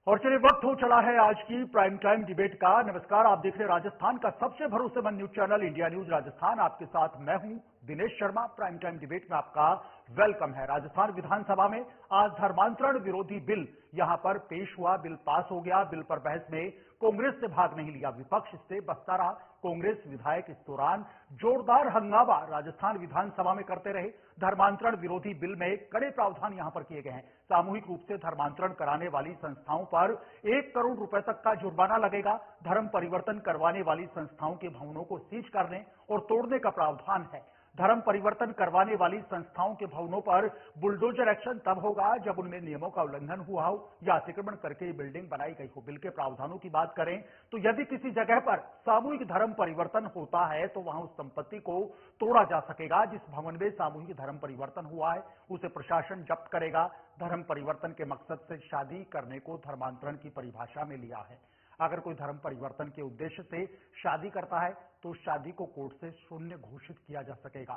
और चलिए वक्त हो चला है आज की प्राइम टाइम डिबेट का। नमस्कार, आप देख रहे हैं राजस्थान का सबसे भरोसेमंद news channel India news Rajasthan. आपके साथ मैं हूं Dinesh Sharma. Prime time debate में आपका वेलकम है। राजस्थान विधानसभा में आज धर्मांतरण विरोधी बिल यहां पर पेश हुआ। बिल पास हो गया। बिल पर बहस में कांग्रेस से भाग नहीं लिया, विपक्ष इससे बचता रहा। कांग्रेस विधायक इस दौरान जोरदार हंगामा राजस्थान विधानसभा में करते रहे। धर्मांतरण विरोधी बिल में कड़े प्रावधान यहां पर किए गए हैं। सामूहिक रूप से धर्मांतरण कराने वाली संस्थाओं पर 1 करोड़ रुपए तक का जुर्माना लगेगा। धर्म परिवर्तन करवाने वाली संस्थाओं के भवनों को सीज करने और तोड़ने का प्रावधान है। धर्म परिवर्तन करवाने वाली संस्थाओं के भवनों पर बुलडोजर एक्शन तब होगा जब उनमें नियमों का उल्लंघन हुआ हो या अतिक्रमण करके बिल्डिंग बनाई गई हो। बिल के प्रावधानों की बात करें तो यदि किसी जगह पर सामूहिक धर्म परिवर्तन होता है तो वहां उस संपत्ति को तोड़ा जा सकेगा। जिस भवन में सामूहिक धर्म परिवर्तन हुआ है उसे प्रशासन जब्त करेगा। धर्म परिवर्तन के मकसद से शादी करने को धर्मांतरण की परिभाषा में लिया है। अगर कोई धर्म परिवर्तन के उद्देश्य से शादी करता है तो शादी को कोर्ट से शून्य घोषित किया जा सकेगा।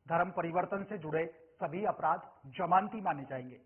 धर्म परिवर्तन से जुड़े सभी अपराध जमानती माने जाएंगे।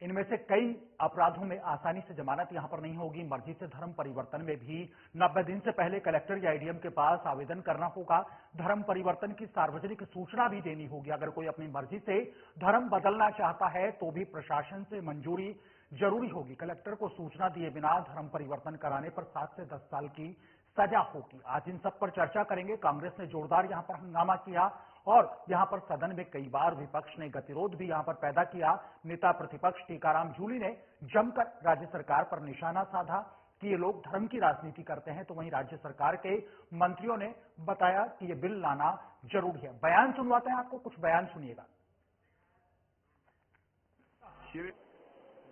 इनमें से कई अपराधों में आसानी से जमानत यहां पर नहीं होगी। मर्जी से धर्म परिवर्तन में भी 90 दिन से पहले कलेक्टर या एडीएम के पास आवेदन करना होगा। धर्म परिवर्तन की सार्वजनिक सूचना भी देनी होगी। अगर कोई अपनी मर्जी से धर्म बदलना चाहता है तो भी प्रशासन से मंजूरी जरूरी होगी। कलेक्टर को सूचना दिए बिना धर्म परिवर्तन कराने पर 7 से 10 साल की सजा होगी। आज इन सब पर चर्चा करेंगे। कांग्रेस ने जोरदार यहां पर हंगामा किया और यहां पर सदन में कई बार विपक्ष ने गतिरोध भी यहां पर पैदा किया। नेता प्रतिपक्ष टीकाराम जूली ने जमकर राज्य सरकार पर निशाना साधा कि ये लोग धर्म की राजनीति करते हैं। तो वहीं राज्य सरकार के मंत्रियों ने बताया कि ये बिल लाना जरूरी है। बयान सुनवाते हैं आपको, कुछ बयान सुनिएगा।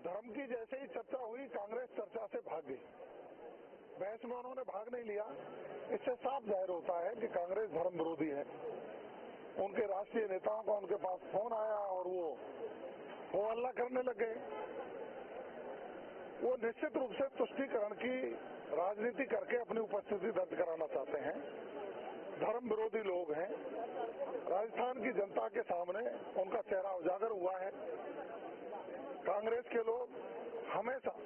धर्म की जैसे ही चर्चा हुई कांग्रेस चर्चा से भाग गई। बहस में उन्होंने भाग नहीं लिया। इससे साफ जाहिर होता है कि कांग्रेस धर्म विरोधी है। उनके राष्ट्रीय नेताओं का उनके पास फोन आया और वो हल्ला करने लग गए। वो निश्चित रूप से तुष्टीकरण की राजनीति करके अपनी उपस्थिति दर्ज कराना चाहते हैं। धर्म विरोधी लोग हैं। राजस्थान की जनता के सामने उनका चेहरा उजागर हुआ है। कांग्रेस के लोग हमेशा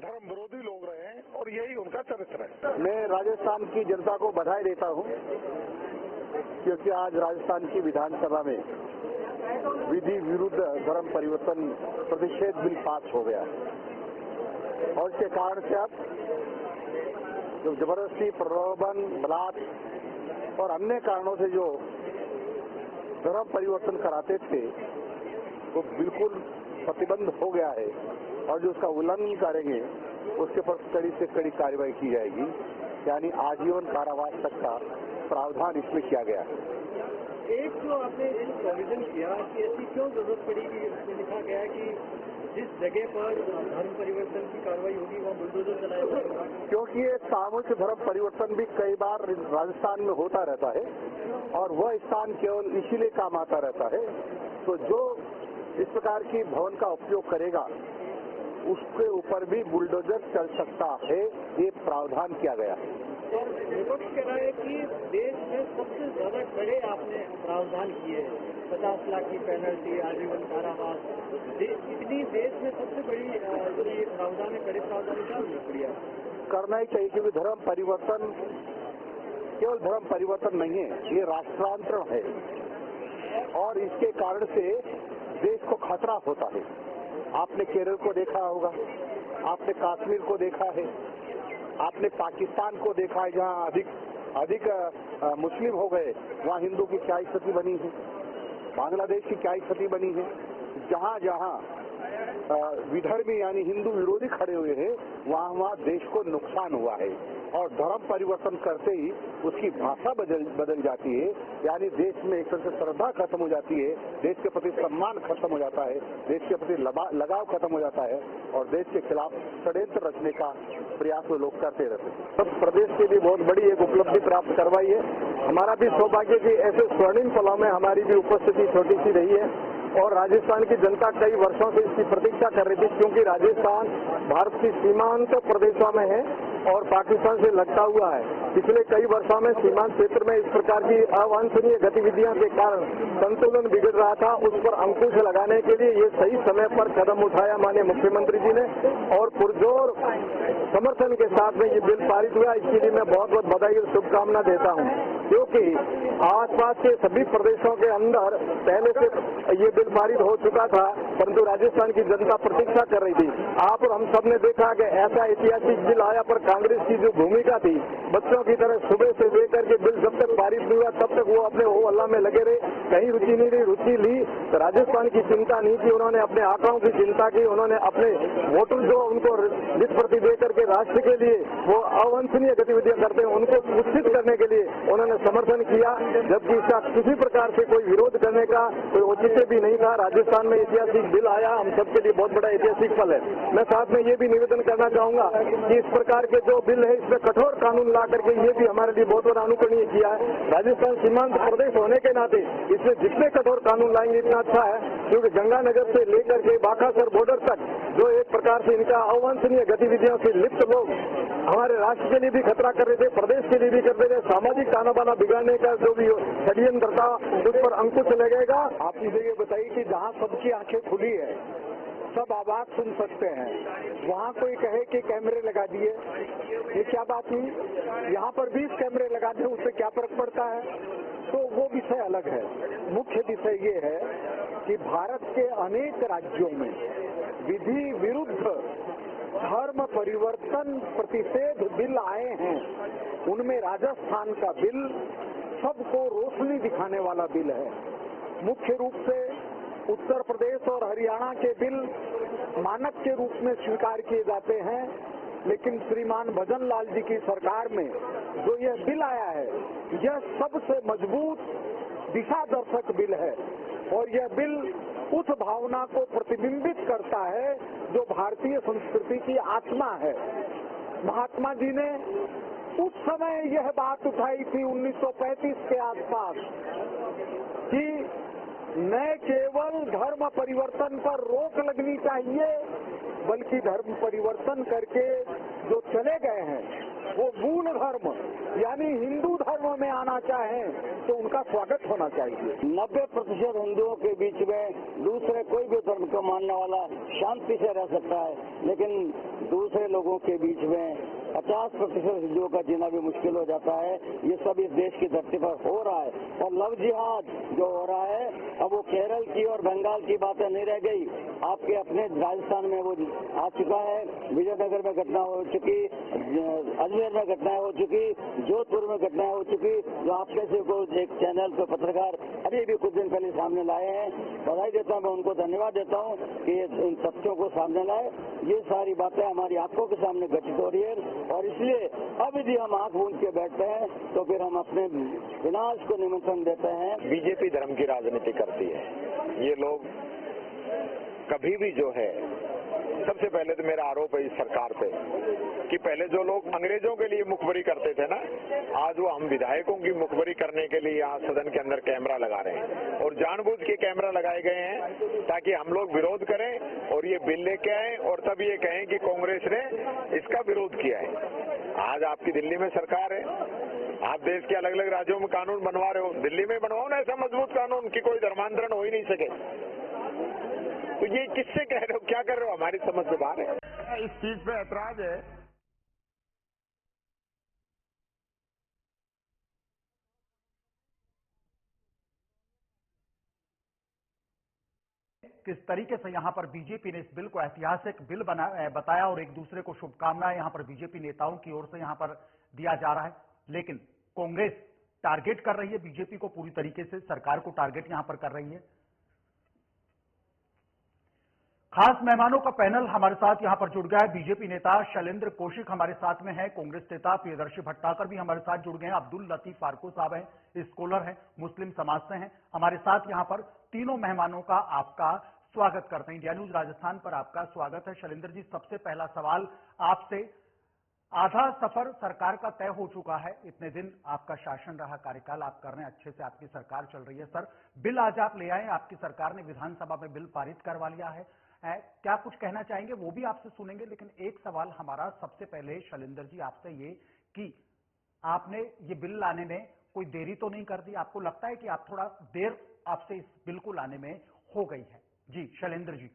धर्म विरोधी लोग रहे हैं और यही उनका चरित्र है। मैं राजस्थान की जनता को बधाई देता हूं क्योंकि आज राजस्थान की विधानसभा में विधि विरुद्ध धर्म परिवर्तन प्रतिषेध बिल पास हो गया और इसके कारण से अब जो जबरदस्ती, प्रलोभन, बलात् और अन्य कारणों से जो धर्म परिवर्तन कराते थे वो बिल्कुल प्रतिबंध हो गया है और जो उसका उल्लंघन करेंगे उसके ऊपर कड़ी से कड़ी कार्रवाई की जाएगी। यानी आजीवन कारावास तक का प्रावधान इसमें किया गया है। एक जो आपने प्रोविजन किया कि ऐसी क्यों जरूरत पड़ी कि इसमें लिखा गया कि जिस जगह पर धर्म परिवर्तन की कार्रवाई होगी वहाँ बुलडोजर चलाया जाएगा? क्योंकि ये सामूहिक धर्म परिवर्तन भी कई बार राजस्थान में होता रहता है और वह स्थान केवल इसीलिए काम आता रहता है। तो जो इस प्रकार की भवन का उपयोग करेगा उसके ऊपर भी बुलडोजर चल सकता है। ये प्रावधान किया गया है। और विपक्ष कह रहा है कि देश में सबसे ज्यादा कड़े आपने प्रावधान किए हैं। 50 लाख की पेनल्टी, आजीवन कारावास। इतनी देश में सबसे बड़ी ये प्रावधान है, कड़े प्रावधान क्या प्रक्रिया करना ही चाहिए क्योंकि धर्म परिवर्तन केवल धर्म परिवर्तन नहीं है, ये राष्ट्रांतरण है और इसके कारण से देश को खतरा होता है। आपने केरल को देखा होगा, आपने कश्मीर को देखा है, आपने पाकिस्तान को देखा है जहां अधिक मुस्लिम हो गए, वहां हिंदू की क्या स्थिति बनी है। बांग्लादेश की क्या स्थिति बनी है। जहां जहां विधर्मी यानी हिंदू विरोधी खड़े हुए हैं वहां देश को नुकसान हुआ है और धर्म परिवर्तन करते ही उसकी भाषा बदल जाती है। यानी देश में एक तरह से श्रद्धा खत्म हो जाती है, देश के प्रति सम्मान खत्म हो जाता है, देश के प्रति लगाव खत्म हो जाता है और देश के खिलाफ षड्यंत्र रचने का प्रयास वो लोग करते रहते हैं। तो प्रदेश के लिए बहुत बड़ी एक उपलब्धि प्राप्त करवाई है। हमारा भी सौभाग्य कि ऐसे स्वर्णिम पलों में हमारी भी उपस्थिति छोटी सी रही है और राजस्थान की जनता कई वर्षों से इसकी प्रतीक्षा कर रही थी क्योंकि राजस्थान भारत की सीमांत प्रदेशों में है और पाकिस्तान से लगता हुआ है। पिछले कई वर्षों में सीमांत क्षेत्र में इस प्रकार की अवांछनीय गतिविधियों के कारण संतुलन बिगड़ रहा था। उस पर अंकुश लगाने के लिए ये सही समय पर कदम उठाया माननीय मुख्यमंत्री जी ने और पुरजोर समर्थन के साथ में ये बिल पारित हुआ। इसके लिए मैं बहुत बहुत बधाई और शुभकामना देता हूँ, क्योंकि आसपास के सभी प्रदेशों के अंदर पहले से ये बिल पारित हो चुका था, परंतु राजस्थान की जनता प्रतीक्षा कर रही थी। आप और हम सब ने देखा कि ऐसा ऐतिहासिक बिल आया, पर कांग्रेस की जो भूमिका थी, बच्चों की तरह सुबह से लेकर के बिल जब तक पारित नहीं हुआ तब तक वो अपने ओ अल्लाह में लगे रहे, कहीं रुचि नहीं रही। रुचि ली तो राजस्थान की चिंता नहीं की, उन्होंने अपने आंकड़ों की चिंता की, उन्होंने अपने वोटर जो उनको लिस्ट प्रति दे करके राष्ट्र के लिए वो अवांछनीय गतिविधियां करते हैं उनको उत्थित करने के लिए उन्होंने समर्थन किया, जबकि इसका किसी प्रकार से कोई विरोध करने का कोई औचित्य भी नहीं था। राजस्थान में ऐतिहासिक बिल आया, हम सबके लिए बहुत बड़ा ऐतिहासिक पल है। मैं साथ में ये भी निवेदन करना चाहूंगा कि इस प्रकार के जो बिल है इसमें कठोर कानून ला करके ये भी हमारे लिए बहुत बड़ा अनुकरणीय किया है। राजस्थान सीमांत प्रदेश होने के नाते इसमें जितने कठोर कानून लाएंगे इतना अच्छा है, क्योंकि गंगानगर से लेकर के बाकासर बॉर्डर तक जो एक प्रकार से इनका अवांछनीय गतिविधियों से लिप्त लोग हमारे राष्ट्र के लिए भी खतरा कर रहे थे, प्रदेश के लिए भी कर रहे थे। सामाजिक ताना बाना बिगाड़ने का जो भी षड्यंत्र था उस पर अंकुश लगेगा। आप मुझे ये बताइए कि जहाँ सबकी आंखें खुली है, सब आवाज सुन सकते हैं, वहाँ कोई कहे कि कैमरे लगा दिए, ये क्या बात हुई? यहाँ पर 20 कैमरे लगा दें, उससे क्या फर्क पड़ता है? तो वो विषय अलग है। मुख्य विषय ये है कि भारत के अनेक राज्यों में विधि विरुद्ध धर्म परिवर्तन प्रतिषेध बिल आए हैं, उनमें राजस्थान का बिल सबको रोशनी दिखाने वाला बिल है। मुख्य रूप से उत्तर प्रदेश और हरियाणा के बिल मानक के रूप में स्वीकार किए जाते हैं, लेकिन श्रीमान भजन लाल जी की सरकार में जो यह बिल आया है, यह सबसे मजबूत दिशा दर्शक बिल है और यह बिल उस भावना को प्रतिबिंबित करता है जो भारतीय संस्कृति की आत्मा है। महात्मा जी ने उस समय यह बात उठाई थी 1935 के आसपास कि न केवल धर्म परिवर्तन पर रोक लगनी चाहिए, बल्कि धर्म परिवर्तन करके जो चले गए हैं वो मूल धर्म यानी हिंदू धर्म में आना चाहें तो उनका स्वागत होना चाहिए। 90% हिंदुओं के बीच में दूसरे कोई भी धर्म को मानने वाला शांति से रह सकता है, लेकिन दूसरे लोगों के बीच में 50% हिंदुओं का जीना भी मुश्किल हो जाता है। ये सब इस देश की धरती पर हो रहा है और लव जिहाद जो हो रहा है, अब वो केरल की और बंगाल की बातें नहीं रह गई, आपके अपने राजस्थान में वो आ चुका है। विजयनगर में घटना हो चुकी, अजमेर में घटनाएं हो चुकी, जोधपुर में घटनाएं हो चुकी, जो आप जैसे को एक चैनल पर पत्रकार अभी भी कुछ दिन पहले सामने लाए हैं। बधाई देता हूं, मैं उनको धन्यवाद देता हूं कि इन तथ्यों को सामने लाए। ये सारी बातें हमारी आंखों के सामने घटित हो रही है और इसलिए अब यदि हम आंख मूंद के बैठते हैं तो फिर हम अपने विनाश को निमंत्रण देते हैं। बीजेपी धर्म की राजनीति करती है। ये लोग कभी भी जो है, सबसे पहले तो मेरा आरोप है इस सरकार पे कि पहले जो लोग अंग्रेजों के लिए मुखबरी करते थे ना, आज वो हम विधायकों की मुखबरी करने के लिए यहाँ सदन के अंदर कैमरा लगा रहे हैं और जानबूझ के कैमरा लगाए गए हैं ताकि हम लोग विरोध करें और ये बिल लेके आए और तब ये कहें कि कांग्रेस ने इसका विरोध किया है। आज आपकी दिल्ली में सरकार है, आप देश के अलग अलग राज्यों में कानून बनवा रहे हो, दिल्ली में बनवाओ ना ऐसा मजबूत कानून कि कोई धर्मांतरण हो ही नहीं सके। तो ये किससे कह रहे हो, क्या कर रहे हो, हमारी समझ से बाहर है। इस चीज पे ऐतराज है। किस तरीके से यहां पर बीजेपी ने इस बिल को ऐतिहासिक बिल बताया और एक दूसरे को शुभकामनाएं यहां पर बीजेपी नेताओं की ओर से यहां पर दिया जा रहा है, लेकिन कांग्रेस टारगेट कर रही है बीजेपी को, पूरी तरीके से सरकार को टारगेट यहां पर कर रही है। खास मेहमानों का पैनल हमारे साथ यहां पर जुड़ गया है। बीजेपी नेता शैलेंद्र कौशिक हमारे साथ में है, कांग्रेस नेता प्रियदर्शी भट्टाकर भी हमारे साथ जुड़ गए हैं, अब्दुल लतीफ फारूको साहब हैं, स्कॉलर हैं, मुस्लिम समाज से हैं हमारे साथ। यहां पर तीनों मेहमानों का आपका स्वागत करते हैं। इंडिया न्यूज राजस्थान पर आपका स्वागत है। शैलेंद्र जी, सबसे पहला सवाल आपसे, आधा सफर सरकार का तय हो चुका है, इतने दिन आपका शासन रहा, कार्यकाल आप कर रहे हैं, अच्छे से आपकी सरकार चल रही है। सर, बिल आज आप ले आए, आपकी सरकार ने विधानसभा में बिल पारित करवा लिया है, क्या कुछ कहना चाहेंगे वो भी आपसे सुनेंगे, लेकिन एक सवाल हमारा सबसे पहले शैलेंद्र जी आपसे ये कि आपने ये बिल लाने में कोई देरी तो नहीं कर दी? आपको लगता है कि आप थोड़ा देर आपसे इस बिल को लाने में हो गई है? जी शैलेंद्र जी।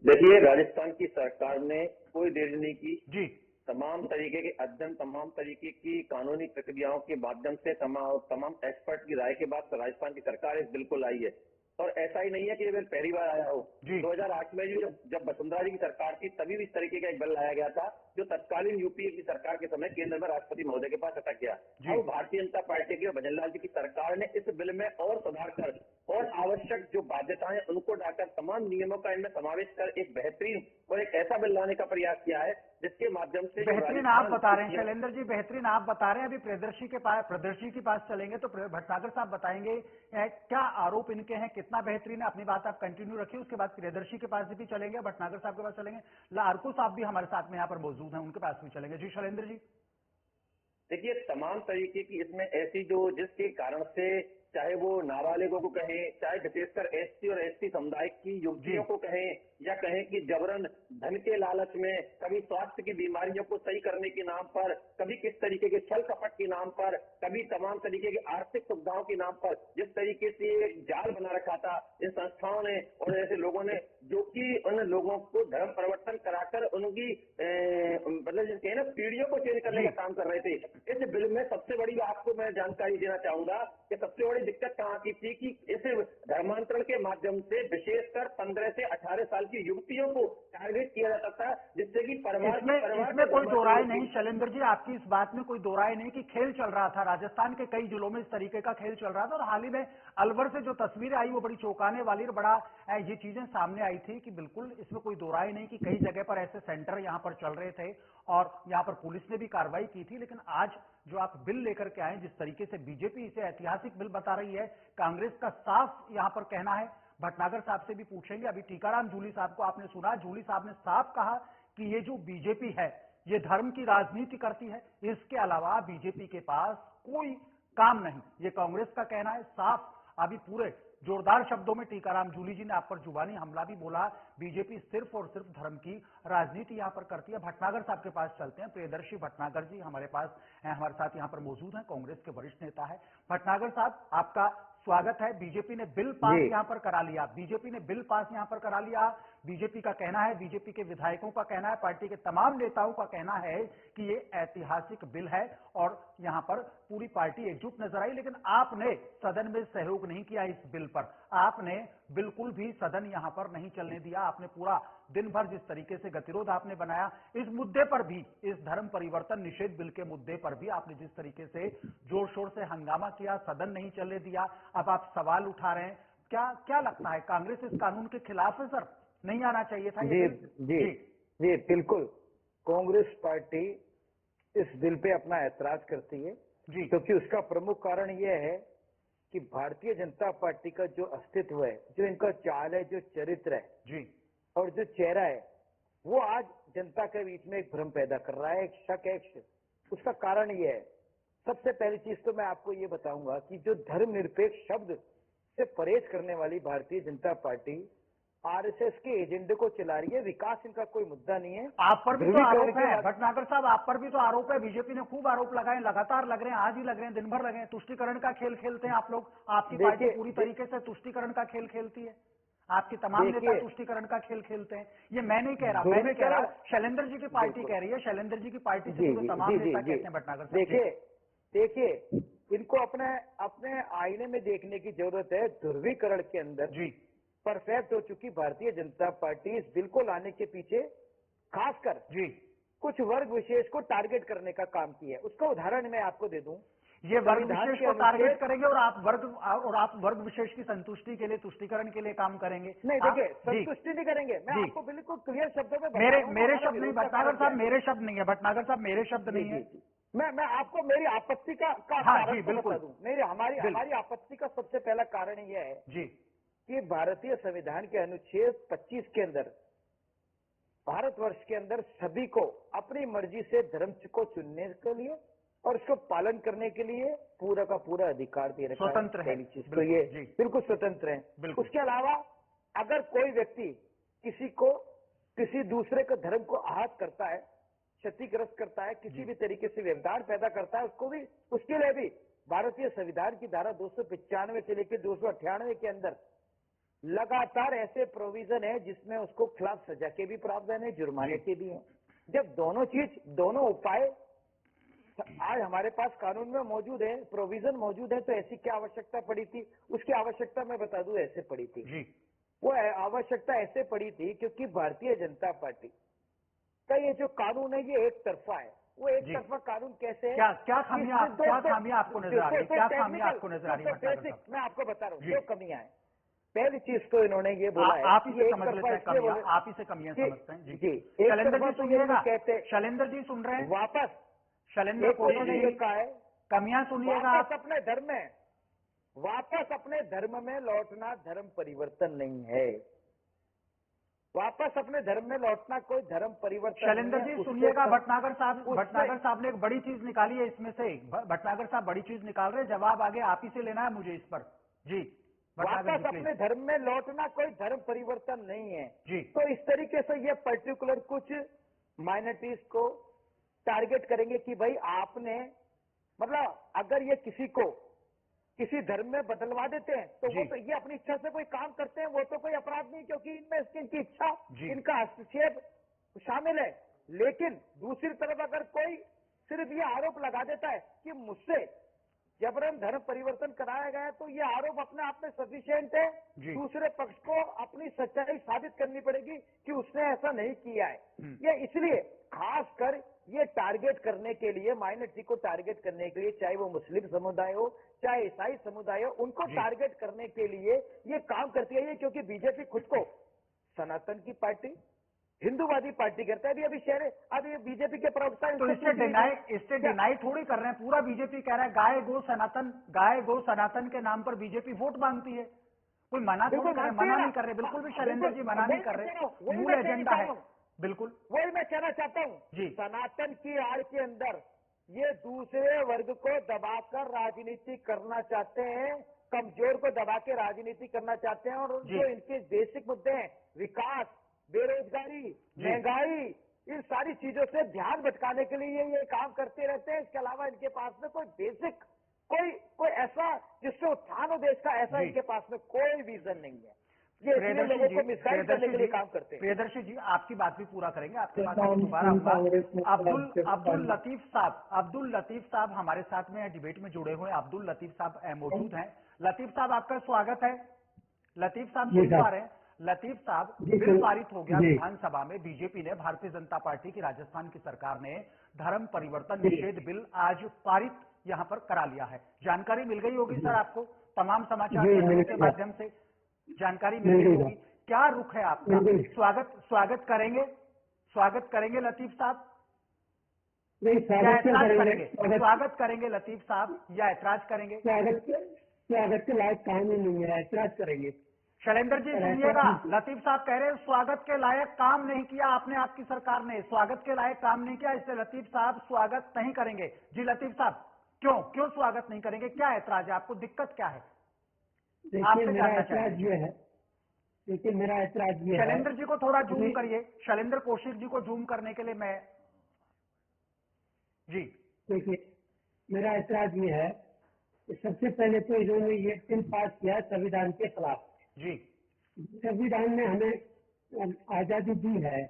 देखिए, राजस्थान की सरकार ने कोई देरी नहीं की जी। तमाम तरीके के अध्ययन, तमाम तरीके की कानूनी प्रक्रियाओं के माध्यम से, तमाम एक्सपर्ट की राय के बाद राजस्थान की सरकार इस बिल को लाई है। और ऐसा ही नहीं है कि ये बिल पहली बार आया हो। 2008 में जब वसुंधरा जी की सरकार थी तभी भी इस तरीके का एक बिल लाया गया था, जो तत्कालीन यूपीए की सरकार के समय केंद्र में राष्ट्रपति महोदय के पास अटक गया। अब भारतीय जनता पार्टी की भजन लाल जी की सरकार ने इस बिल में और सुधार कर और आवश्यक जो बाध्यताएं उनको डालकर तमाम नियमों का इनमें समावेश कर एक बेहतरीन और एक ऐसा बिल लाने का प्रयास किया है जिसके माध्यम से बेहतरीन आप बता रहे हैं शैलेंद्र जी, बेहतरीन आप बता रहे हैं। अभी प्रदर्शी के पास चलेंगे तो भटनागर साहब बताएंगे क्या आरोप इनके हैं, कितना बेहतरीन है। अपनी बात आप कंटिन्यू रखिए, उसके बाद प्रियदर्शी के पास भी चलेंगे, भटनागर साहब के पास चलेंगे, लारकू साहब भी हमारे साथ में यहाँ पर मौजूद हैं, उनके पास भी चलेंगे। जी शैलेंद्र जी। देखिए, तमाम तरीके की इसमें ऐसी जो जिसके कारण से चाहे वो नाबालिगों को कहें, चाहे विशेषकर एससी और एसटी समुदाय की युवतियों को कहें, या कहें कि जबरन धन के लालच में कभी स्वास्थ्य की बीमारियों को सही करने के नाम पर, कभी किस तरीके के छल कपट के नाम पर, कभी तमाम तरीके की आर्थिक सुविधाओं के नाम पर जिस तरीके से एक जाल बना रखा था इन संस्थाओं ने और ऐसे लोगों ने, जो कि उन लोगों को धर्म परिवर्तन कराकर उनकी मतलब जिसके ना पीढ़ियों को चेंज करने का काम कर रहे थे। इस बिल में सबसे बड़ी आपको मैं जानकारी देना चाहूंगा कि सबसे बड़ी दिक्कत कहाँ की थी कि इस धर्मांतरण के माध्यम से विशेषकर 15 से 18 साल की युवतियों को टारगेट किया जाता था, जिससे कि इसमें कोई दो राय नहीं शैलेंद्र जी, आपकी इस बात में कोई दो राय नहीं कि खेल चल रहा था, राजस्थान के कई जिलों में इस तरीके का खेल चल रहा था। और हाल ही में अलवर से जो तस्वीरें आई वो बड़ी चौंकाने वाली और बड़ा ये चीजें सामने आई थी कि बिल्कुल इसमें कोई दो राय नहीं कि कई जगह पर ऐसे सेंटर यहाँ पर चल रहे थे और यहाँ पर पुलिस ने भी कार्रवाई की थी। लेकिन आज जो आप बिल लेकर के आए, जिस तरीके से बीजेपी इसे ऐतिहासिक बिल बता रही है, कांग्रेस का साफ यहाँ पर कहना है। भटनागर साहब से भी पूछेंगे। अभी टीकाराम जूली साहब को आपने सुना, जूली साहब ने साफ कहा कि ये जो बीजेपी है ये धर्म की राजनीति करती है, इसके अलावा बीजेपी के पास कोई काम नहीं, ये कांग्रेस का कहना है साफ। अभी पूरे जोरदार शब्दों में टीकाराम जूली जी ने आप पर जुबानी हमला भी बोला, बीजेपी सिर्फ और सिर्फ धर्म की राजनीति यहां पर करती है। भटनागर साहब के पास चलते हैं। प्रियदर्शी भटनागर जी हमारे पास हैं, हमारे साथ यहां पर मौजूद हैं, कांग्रेस के वरिष्ठ नेता है। भटनागर साहब आपका स्वागत है। बीजेपी ने बिल पास यहां पर करा लिया, बीजेपी ने बिल पास यहां पर करा लिया। बीजेपी का कहना है, बीजेपी के विधायकों का कहना है, पार्टी के तमाम नेताओं का कहना है कि ये ऐतिहासिक बिल है और यहां पर पूरी पार्टी एकजुट नजर आई। लेकिन आपने सदन में सहयोग नहीं किया इस बिल पर, आपने बिल्कुल भी सदन यहां पर नहीं चलने दिया। आपने पूरा दिन भर जिस तरीके से गतिरोध आपने बनाया, इस मुद्दे पर भी, इस धर्म परिवर्तन निषेध बिल के मुद्दे पर भी आपने जिस तरीके से जोर शोर से हंगामा किया, सदन नहीं चलने दिया, अब आप सवाल उठा रहे हैं। क्या लगता है, कांग्रेस इस कानून के खिलाफ है सर? नहीं आना चाहिए था ये बिल? जी बिल्कुल, कांग्रेस पार्टी इस बिल पे अपना ऐतराज करती है जी, क्योंकि उसका प्रमुख कारण यह है कि भारतीय जनता पार्टी का जो अस्तित्व है, जो इनका चाल है, जो चरित्र है जी और जो चेहरा है, वो आज जनता के बीच में एक भ्रम पैदा कर रहा है, एक शक है। उसका कारण यह है, सबसे पहली चीज तो मैं आपको ये बताऊंगा कि जो धर्मनिरपेक्ष शब्द से परहेज करने वाली भारतीय जनता पार्टी आरएसएस के एजेंडे को चला रही है। विकास इनका कोई मुद्दा नहीं है। आप पर भी तो आरोप है भटनागर साहब, आप पर भी तो आरोप है। बीजेपी ने खूब आरोप लगाए, लगातार लग रहे हैं, आज ही लग रहे हैं, दिन भर लगे हैं। तुष्टीकरण का खेल खेलते हैं आप लोग, आपकी पार्टी पूरी तरीके से तुष्टीकरण का खेल खेलती है, आपके तमाम नेता तुष्टीकरण का खेल खेलते हैं। ये मैं नहीं कह रहा, मैं नहीं कह रहा, शैलेंद्र जी की पार्टी कह रही है, शैलेंद्र जी की पार्टी से तमाम नेता कहते हैं। भटनागर साहब देखिए, इनको अपने आईने में देखने की जरूरत है। ध्रुवीकरण के अंदर जी परफेक्ट हो चुकी भारतीय जनता पार्टी इस बिल को लाने के पीछे खासकर जी कुछ वर्ग विशेष को टारगेट करने का काम किया है। उसका उदाहरण मैं आपको दे दूं। ये वर्ग विशेष को टारगेट करेंगे और आप वर्ग विशेष की संतुष्टि के लिए, तुष्टीकरण के लिए काम करेंगे? नहीं, देखिए, संतुष्टि नहीं करेंगे। मैं आपको बिल्कुल क्लियर शब्दों में मेरे शब्द नहीं, भटनागर साहब मेरे शब्द नहीं है, भटनागर साहब मेरे शब्द नहीं है। मैं आपको मेरी आपत्ति का कारण बता दूं। हमारी आपत्ति का सबसे पहला कारण यह है जी कि भारतीय संविधान के अनुच्छेद 25 के अंदर भारतवर्ष के अंदर सभी को अपनी मर्जी से धर्म को चुनने के लिए और उसको पालन करने के लिए पूरा का पूरा अधिकार दे रखा है। स्वतंत्र है, तो ये बिल्कुल स्वतंत्र है। उसके अलावा अगर कोई व्यक्ति किसी दूसरे के धर्म को आहत करता है, क्षतिग्रस्त करता है, किसी भी तरीके से व्यवधान पैदा करता है, उसके लिए भी भारतीय संविधान की धारा 295 से लेकर 298 के अंदर लगातार ऐसे प्रोविजन है जिसमें उसको खिलाफ सजा के भी प्रावधान है, जुर्माने के भी हैं। जब दोनों उपाय आज हमारे पास कानून में मौजूद है, प्रोविजन मौजूद है, तो ऐसी क्या आवश्यकता पड़ी थी? उसकी आवश्यकता मैं बता दूं ऐसे पड़ी थी वो आवश्यकता ऐसे पड़ी थी क्योंकि भारतीय जनता पार्टी का ये जो कानून है ये एक तरफा है। वो एक तरफा कानून कैसे है? क्या खामियां आपको नजर आ रही है? क्या खामियां आपको नजर आ रही है? मैं आपको बता रहा हूँ जो कमियां हैं। पहली चीज तो इन्होंने ये बोला है, आप ही से समझ लेते हैं कमियां, आप ही से कमियां समझते हैं जी। शैलेंद्र जी सुनिएगा, शैलेंद्र जी सुन रहे हैं? वापस शैलेंद्र को कहा है कमियां सुनिएगा, वापस अपने धर्म में लौटना धर्म परिवर्तन नहीं है। वापस अपने धर्म में लौटना कोई धर्म परिवर्तन। शैलेंद्र जी सुनिएगा, भटनागर साहब ने एक बड़ी चीज निकाली है इसमें से। भटनागर साहब बड़ी चीज निकाल रहे हैं, जवाब आगे आप ही से लेना है मुझे इस पर जी। वापस अपने धर्म में लौटना कोई धर्म परिवर्तन नहीं है जी। तो इस तरीके से ये पर्टिकुलर कुछ माइनॉरिटीज को टारगेट करेंगे कि भाई आपने मतलब अगर ये किसी को किसी धर्म में बदलवा देते हैं तो वो तो ये अपनी इच्छा से कोई काम करते हैं, वो तो कोई अपराध नहीं क्योंकि इनमें इनकी इच्छा इनका हस्तक्षेप शामिल है। लेकिन दूसरी तरफ अगर कोई सिर्फ ये आरोप लगा देता है कि मुझसे जबरन धर्म परिवर्तन कराया गया तो ये आरोप अपने आप में सफिशिएंट है। दूसरे पक्ष को अपनी सच्चाई साबित करनी पड़ेगी कि उसने ऐसा नहीं किया है। ये इसलिए खासकर ये टारगेट करने के लिए, माइनॉरिटी को टारगेट करने के लिए, चाहे वो मुस्लिम समुदाय हो चाहे ईसाई समुदाय हो, उनको टारगेट करने के लिए ये काम करती है। क्योंकि बीजेपी खुद को सनातन की पार्टी, हिंदूवादी पार्टी करता है। अभी अब ये बीजेपी के प्रवक्ता तो इससे डिनाई थोड़ी कर रहे हैं। पूरा बीजेपी कह रहा है गाय गो सनातन के नाम पर बीजेपी वोट मांगती है। कोई मना नहीं कर रहे, बिल्कुल भी शैलेंद्र जी मना नहीं कर रहे, मूल एजेंडा है। बिल्कुल वही मैं कहना चाहता हूँ। सनातन की आड़ के अंदर ये दूसरे वर्ग को दबाकर राजनीति करना चाहते हैं, कमजोर को दबा के राजनीति करना चाहते हैं। और जो इनके बेसिक मुद्दे हैं, विकास, बेरोजगारी, महंगाई, इन सारी चीजों से ध्यान भटकाने के लिए ये काम करते रहते हैं। इसके अलावा इनके पास में कोई बेसिक कोई ऐसा जिससे उत्थान हो देश का, ऐसा इनके पास में कोई विजन नहीं है। ये लोगों को मिसगाइड करने के लिए काम करते हैं। प्रियदर्शी जी आपकी बात भी पूरा करेंगे, आपके बात में दोबारा होगा। अब्दुल लतीफ साहब हमारे साथ में डिबेट में जुड़े हुए। अब्दुल लतीफ साहब मौजूद हैं। लतीफ साहब आपका स्वागत है। लतीफ साहब सुन पा रहे हैं? लतीफ साहब, बिल पारित हो गया विधानसभा में। बीजेपी ने, भारतीय जनता पार्टी की राजस्थान की सरकार ने धर्म परिवर्तन निषेध बिल आज पारित यहां पर करा लिया है। जानकारी मिल गई होगी सर आपको, तमाम समाचार चैनलों के माध्यम से जानकारी मिल गई होगी। क्या रुख है आपका? स्वागत करेंगे लतीफ साहब? स्वागत करेंगे लतीफ साहब या ऐतराज करेंगे? स्वागत के लायक काम ही नहीं है, ऐतराज करेंगे। शैलेंद्र जी सुनिएगा, लतीफ साहब कह रहे हैं स्वागत के लायक काम नहीं किया आपने, आपकी सरकार ने स्वागत के लायक काम नहीं किया, इसलिए लतीफ साहब स्वागत नहीं करेंगे। जी लतीफ साहब, क्यों स्वागत नहीं करेंगे? क्या ऐतराज है आपको? दिक्कत क्या है? देखिए मेरा ऐतराज ये है, शैलेंद्र जी को थोड़ा जूम करिए, शैलेंद्र कौशिक जी को जूम करने के लिए मैं जी। देखिए मेरा ऐतराज ये है कि सबसे पहले तो इन्होंने ये बिल पास किया संविधान के खिलाफ जी। संविधान ने हमें आजादी दी है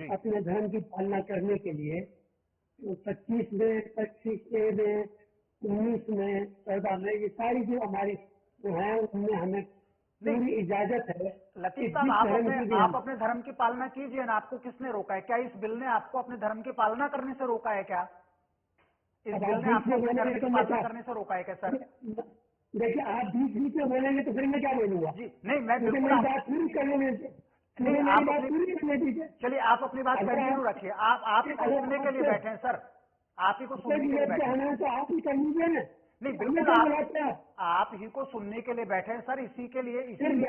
अपने धर्म की पालना करने के लिए। 25 में, 25 में, 19 में, 14 में, ये सारी जो हमारी है उनमें हमें पूरी इजाजत है। लतीफ साहब आप अपने धर्म की पालना कीजिए ना, आपको किसने रोका है? क्या इस बिल ने आपको अपने धर्म की पालना करने से रोका है क्या? इस बिल ने आपको अपने धर्म की पालना करने से रोका है क्या सर? देखिए आप बीच में बोलेंगे तो फिर मैं क्या बोलूंगा? जी नहीं, मैं बिल्कुल बात पूरी करने दीजिए। चलिए आप अपनी बात कंटिन्यू रखिए। आप ही को सुनने के लिए बैठे हैं सर, आप ही को सुनने के लिए बैठे हैं। तो आप ही कर लीजिए ना। नहीं बिल्कुल आप ही को सुनने के लिए बैठे हैं सर, इसीलिए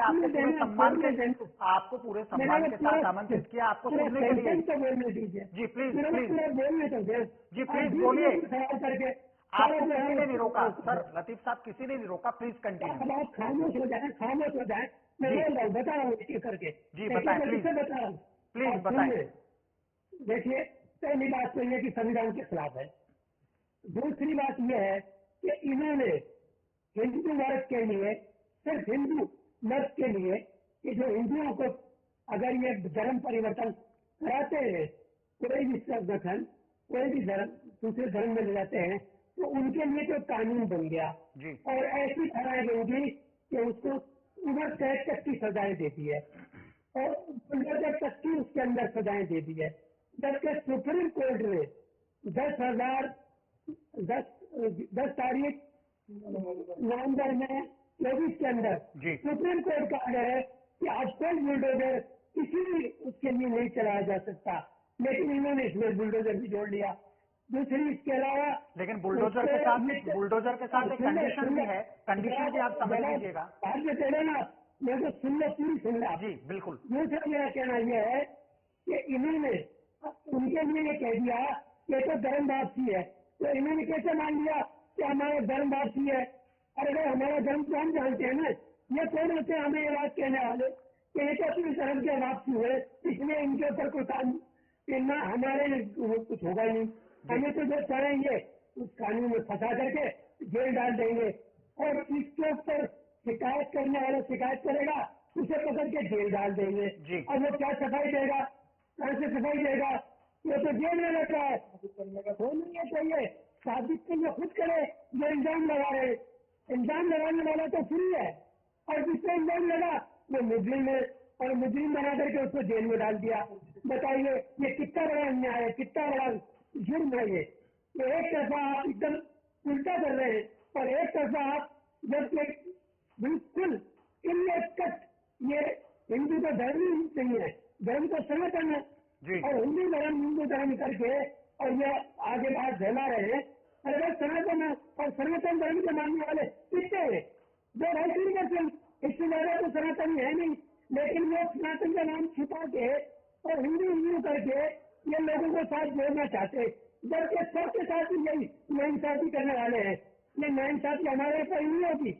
आपको पूरे सम्मान के साथ आमंत्रित किया, आपको सुनने के लिए। जी प्लीज बोलिए। आपको किसी ने नहीं रोका सर, लतीफ साहब किसी ने नहीं रोका, प्लीज कंटिन्यू। आप खामोश हो जाए, खामोश हो जाए। मैं बोल रहा हूँ, बता रहा हूँ एक एक करके। जी बताएं प्लीज, बता रहा हूँ, प्लीज बताएं। देखिए, पहली बात तो ये कि संविधान के खिलाफ है। दूसरी बात यह है कि इन्होंने हिंदू वर्ग के लिए, सिर्फ हिंदू वर्ग के लिए, कि जो हिंदुओं को अगर ये धर्म परिवर्तन कराते हैं, कोई भी संगठन, कोई भी धर्म दूसरे धर्म में ले जाते हैं, तो उनके लिए तो कानून बन गया और ऐसी धाराएं होंगी कि उसको उम्र कैद तक की सजाएं देती है और उम्र तक की उसके अंदर सजाएं देती है। जबकि सुप्रीम कोर्ट ने 10 तारीख नवंबर में 24 के अंदर सुप्रीम कोर्ट का ऑर्डर है कि आज कोई बुलडोजर किसी भी उसके लिए नहीं चलाया जा सकता, लेकिन इन्होंने इसमें बुलडोजर भी जोड़ लिया। दूसरी इसके अलावा, लेकिन बुलडोजर के साथ एक कंडीशन भी है, कंडीशन भी आप समझ लीजिएगा। बाद में कह ना, मैं तो सुन लो, पूरी सुन लो। जी बिल्कुल। दूसरा मेरा कहना यह है कि इन्होंने उनके लिए ये कह दिया कि तो धर्म वापसी है, तो इन्होंने कैसे मान लिया कि हमारा धर्म वापसी है? अरे हमारा धर्म तो हम जानते हैं ना, ये कौन होते हैं हमें ये बात कहने वाले कि ये तो अपने धर्म के वापसी हुए, इसलिए इनके ऊपर कोई काम ना हमारे कुछ होगा नहीं, हमें तो जो चाहेंगे उस कानून में फंसा करके जेल डाल देंगे और इसके ऊपर शिकायत करने वाला शिकायत करेगा, उसे पकड़ के जेल डाल देंगे। और वो क्या सफाई देगा, कहाँ से सफाई देगा? वो तो जेल में रहता है, वो नहीं चाहिए साबित के लिए खुद करे जो इल्जाम लगा रहे। इल्जाम लगाने वाला तो फ्री है और जिससे इल्जाम लगा वो मुजरिम है और मुजरिम बना करके उसको जेल में डाल दिया। बताइए ये कितना बड़ा अन्याय है, कितना बड़ा जुर्म है ये। एक तरफा आप एकदम उल्टा कर रहे हैं और एक तरफा आप जब बिल्कुल इनकट, ये हिंदू का धर्म ही नहीं है, धर्म तो सनातन है और हिंदू धर्म करके और ये आगे बात फैला रहे हैं। अगर सनातन है और सनातन धर्म के मानने वाले कितने हैं? 2-2.5%, इससे ज्यादा तो सनातन है नहीं, लेकिन वो सनातन का नाम छुपा के और हिंदू करके ये लोगों को साथ जोड़ना चाहते, जबकि सबके साथ यही नाइंसाफी करने वाले हैं। ये नाइंसाफी हमारे पर नहीं होगी,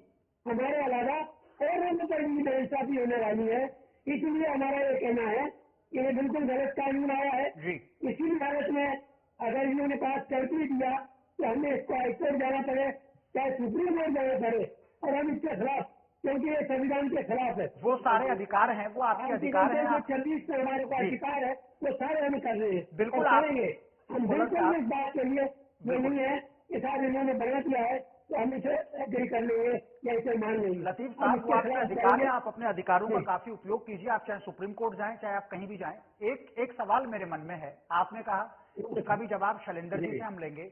हमारे अलावा और लोगों पर भी नाइंसाफी होने वाली है। इसलिए हमारा ये कहना है कि ये बिल्कुल गलत कानून आया है। इसी हालत में अगर इन्होंने पास कर भी दिया तो हमें इसको हाईकोर्ट जाना पड़े, चाहे सुप्रीम कोर्ट जाना पड़े, और हम इसके खिलाफ, क्योंकि ये संविधान के खिलाफ है। वो सारे अधिकार हैं, वो आपके अधिकार हैं। 26 से हमारे पास अधिकार है, वो सारे हम कर रहे हैं। बिल्कुल करेंगे हम, बिल्कुल इस बात के लिए जो नहीं है कि सारे इन्होंने बना दिया है तो हम इसे एग्री कर लेंगे या इसे मान लेंगे। लतीफ साहब, वो आपके अधिकार है, आप अपने अधिकारों का काफी उपयोग कीजिए। आप चाहे सुप्रीम कोर्ट जाएं, चाहे आप कहीं भी जाएं। एक सवाल मेरे मन में है, आपने कहा, उसका भी जवाब शैलेंद्र जी से हम लेंगे।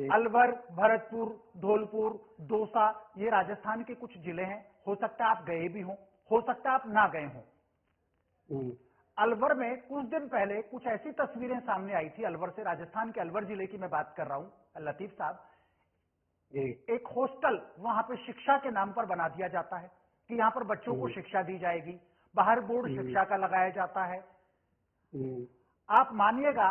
अलवर, भरतपुर, धौलपुर, दौसा, ये राजस्थान के कुछ जिले हैं, हो सकता है आप गए भी हो सकता है आप ना गए हों। अलवर में कुछ दिन पहले कुछ ऐसी तस्वीरें सामने आई थी, अलवर से, राजस्थान के अलवर जिले की मैं बात कर रहा हूं लतीफ साहब। एक हॉस्टल वहां पे शिक्षा के नाम पर बना दिया जाता है कि यहां पर बच्चों को शिक्षा दी जाएगी, बाहर बोर्ड शिक्षा का लगाया जाता है। आप मानिएगा,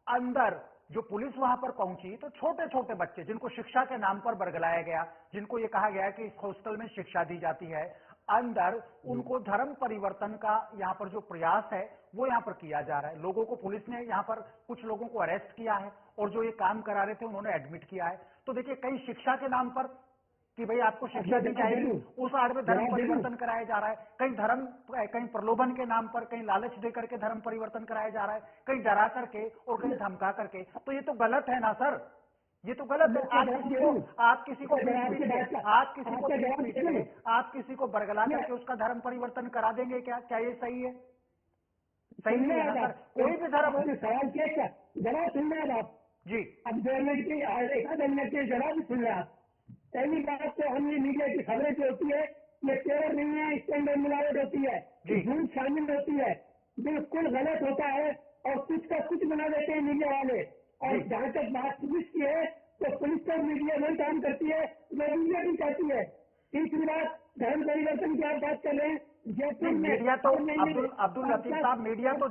अंदर जो पुलिस वहां पर पहुंची तो छोटे छोटे बच्चे जिनको शिक्षा के नाम पर बरगलाया गया, जिनको ये कहा गया कि इस हॉस्टल में शिक्षा दी जाती है, अंदर उनको धर्म परिवर्तन का यहाँ पर जो प्रयास है वो यहाँ पर किया जा रहा है। लोगों को पुलिस ने यहाँ पर कुछ लोगों को अरेस्ट किया है और जो ये काम करा रहे थे उन्होंने एडमिट किया है। तो देखिए, कहीं शिक्षा के नाम पर कि भाई आपको शिक्षा दी जाएगी, उस आड़ में धर्म परिवर्तन कराया जा रहा है। कहीं प्रलोभन के नाम पर, कहीं लालच दे करके धर्म परिवर्तन कराया जा रहा है, कहीं डरा करके और कहीं धमका करके। तो ये तो गलत है ना सर, ये तो गलत है। आप किसी को बरगला करके उसका धर्म परिवर्तन करा देंगे क्या ये सही है? सही नहीं है सर। कोई भी धर्म सवाल क्या जवाब सुन रहे हैं आप जी। अब 2 मिनट की एक मिनट के जवाब भी सुन रहे हैं आप। पहली बात तो हमने मीडिया की खबरें जो होती है ये प्योर नहीं है, इसके अंदर मिलावट होती है, झूठ शामिल होती है, बिल्कुल गलत होता है और कुछ का कुछ बना देते हैं मीडिया वाले। और जहाँ तक बात पुलिस की है तो पुलिस और मीडिया वही काम करती है जो मीडिया भी कहती है। तीसरी बात, धर्म परिवर्तन की आप बात कर रहे हैं, जयपुर में मीडिया तो अब्दुल लतीफ साहब, मीडिया तो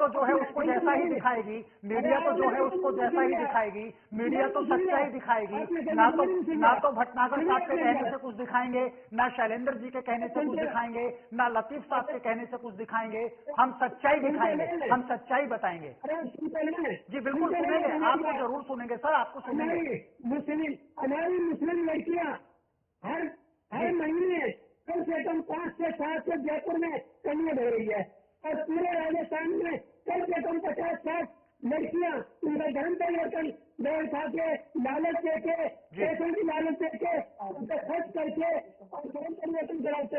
जो है उसको जैसा ही दिखाएगी, मीडिया तो जो है उसको जैसा ही दिखाएगी, मीडिया तो सच्चा ही दिखाएगी। ना तो भटनागर साहब के कहने से कुछ दिखाएंगे, ना शैलेंद्र जी के कहने से कुछ दिखाएंगे, ना लतीफ साहब के कहने से कुछ दिखाएंगे। हम सच्चाई दिखाएंगे, हम सच्चाई बताएंगे। जी बिल्कुल सुनेंगे, आपको जरूर सुनेंगे सर, आपको सुनेंगे। हमारी मुस्लिम लड़कियां हर महीने कम से कम 5 से 7 से जयपुर में कन्या हो रही है, और पूरे राजस्थान में कम से कम 50-60 लड़कियां उनका धर्म परिवर्तन व्यवस्था के लालच देके, पैसों की लालच देके, उनका खर्च करके और धर्म परिवर्तन कराते,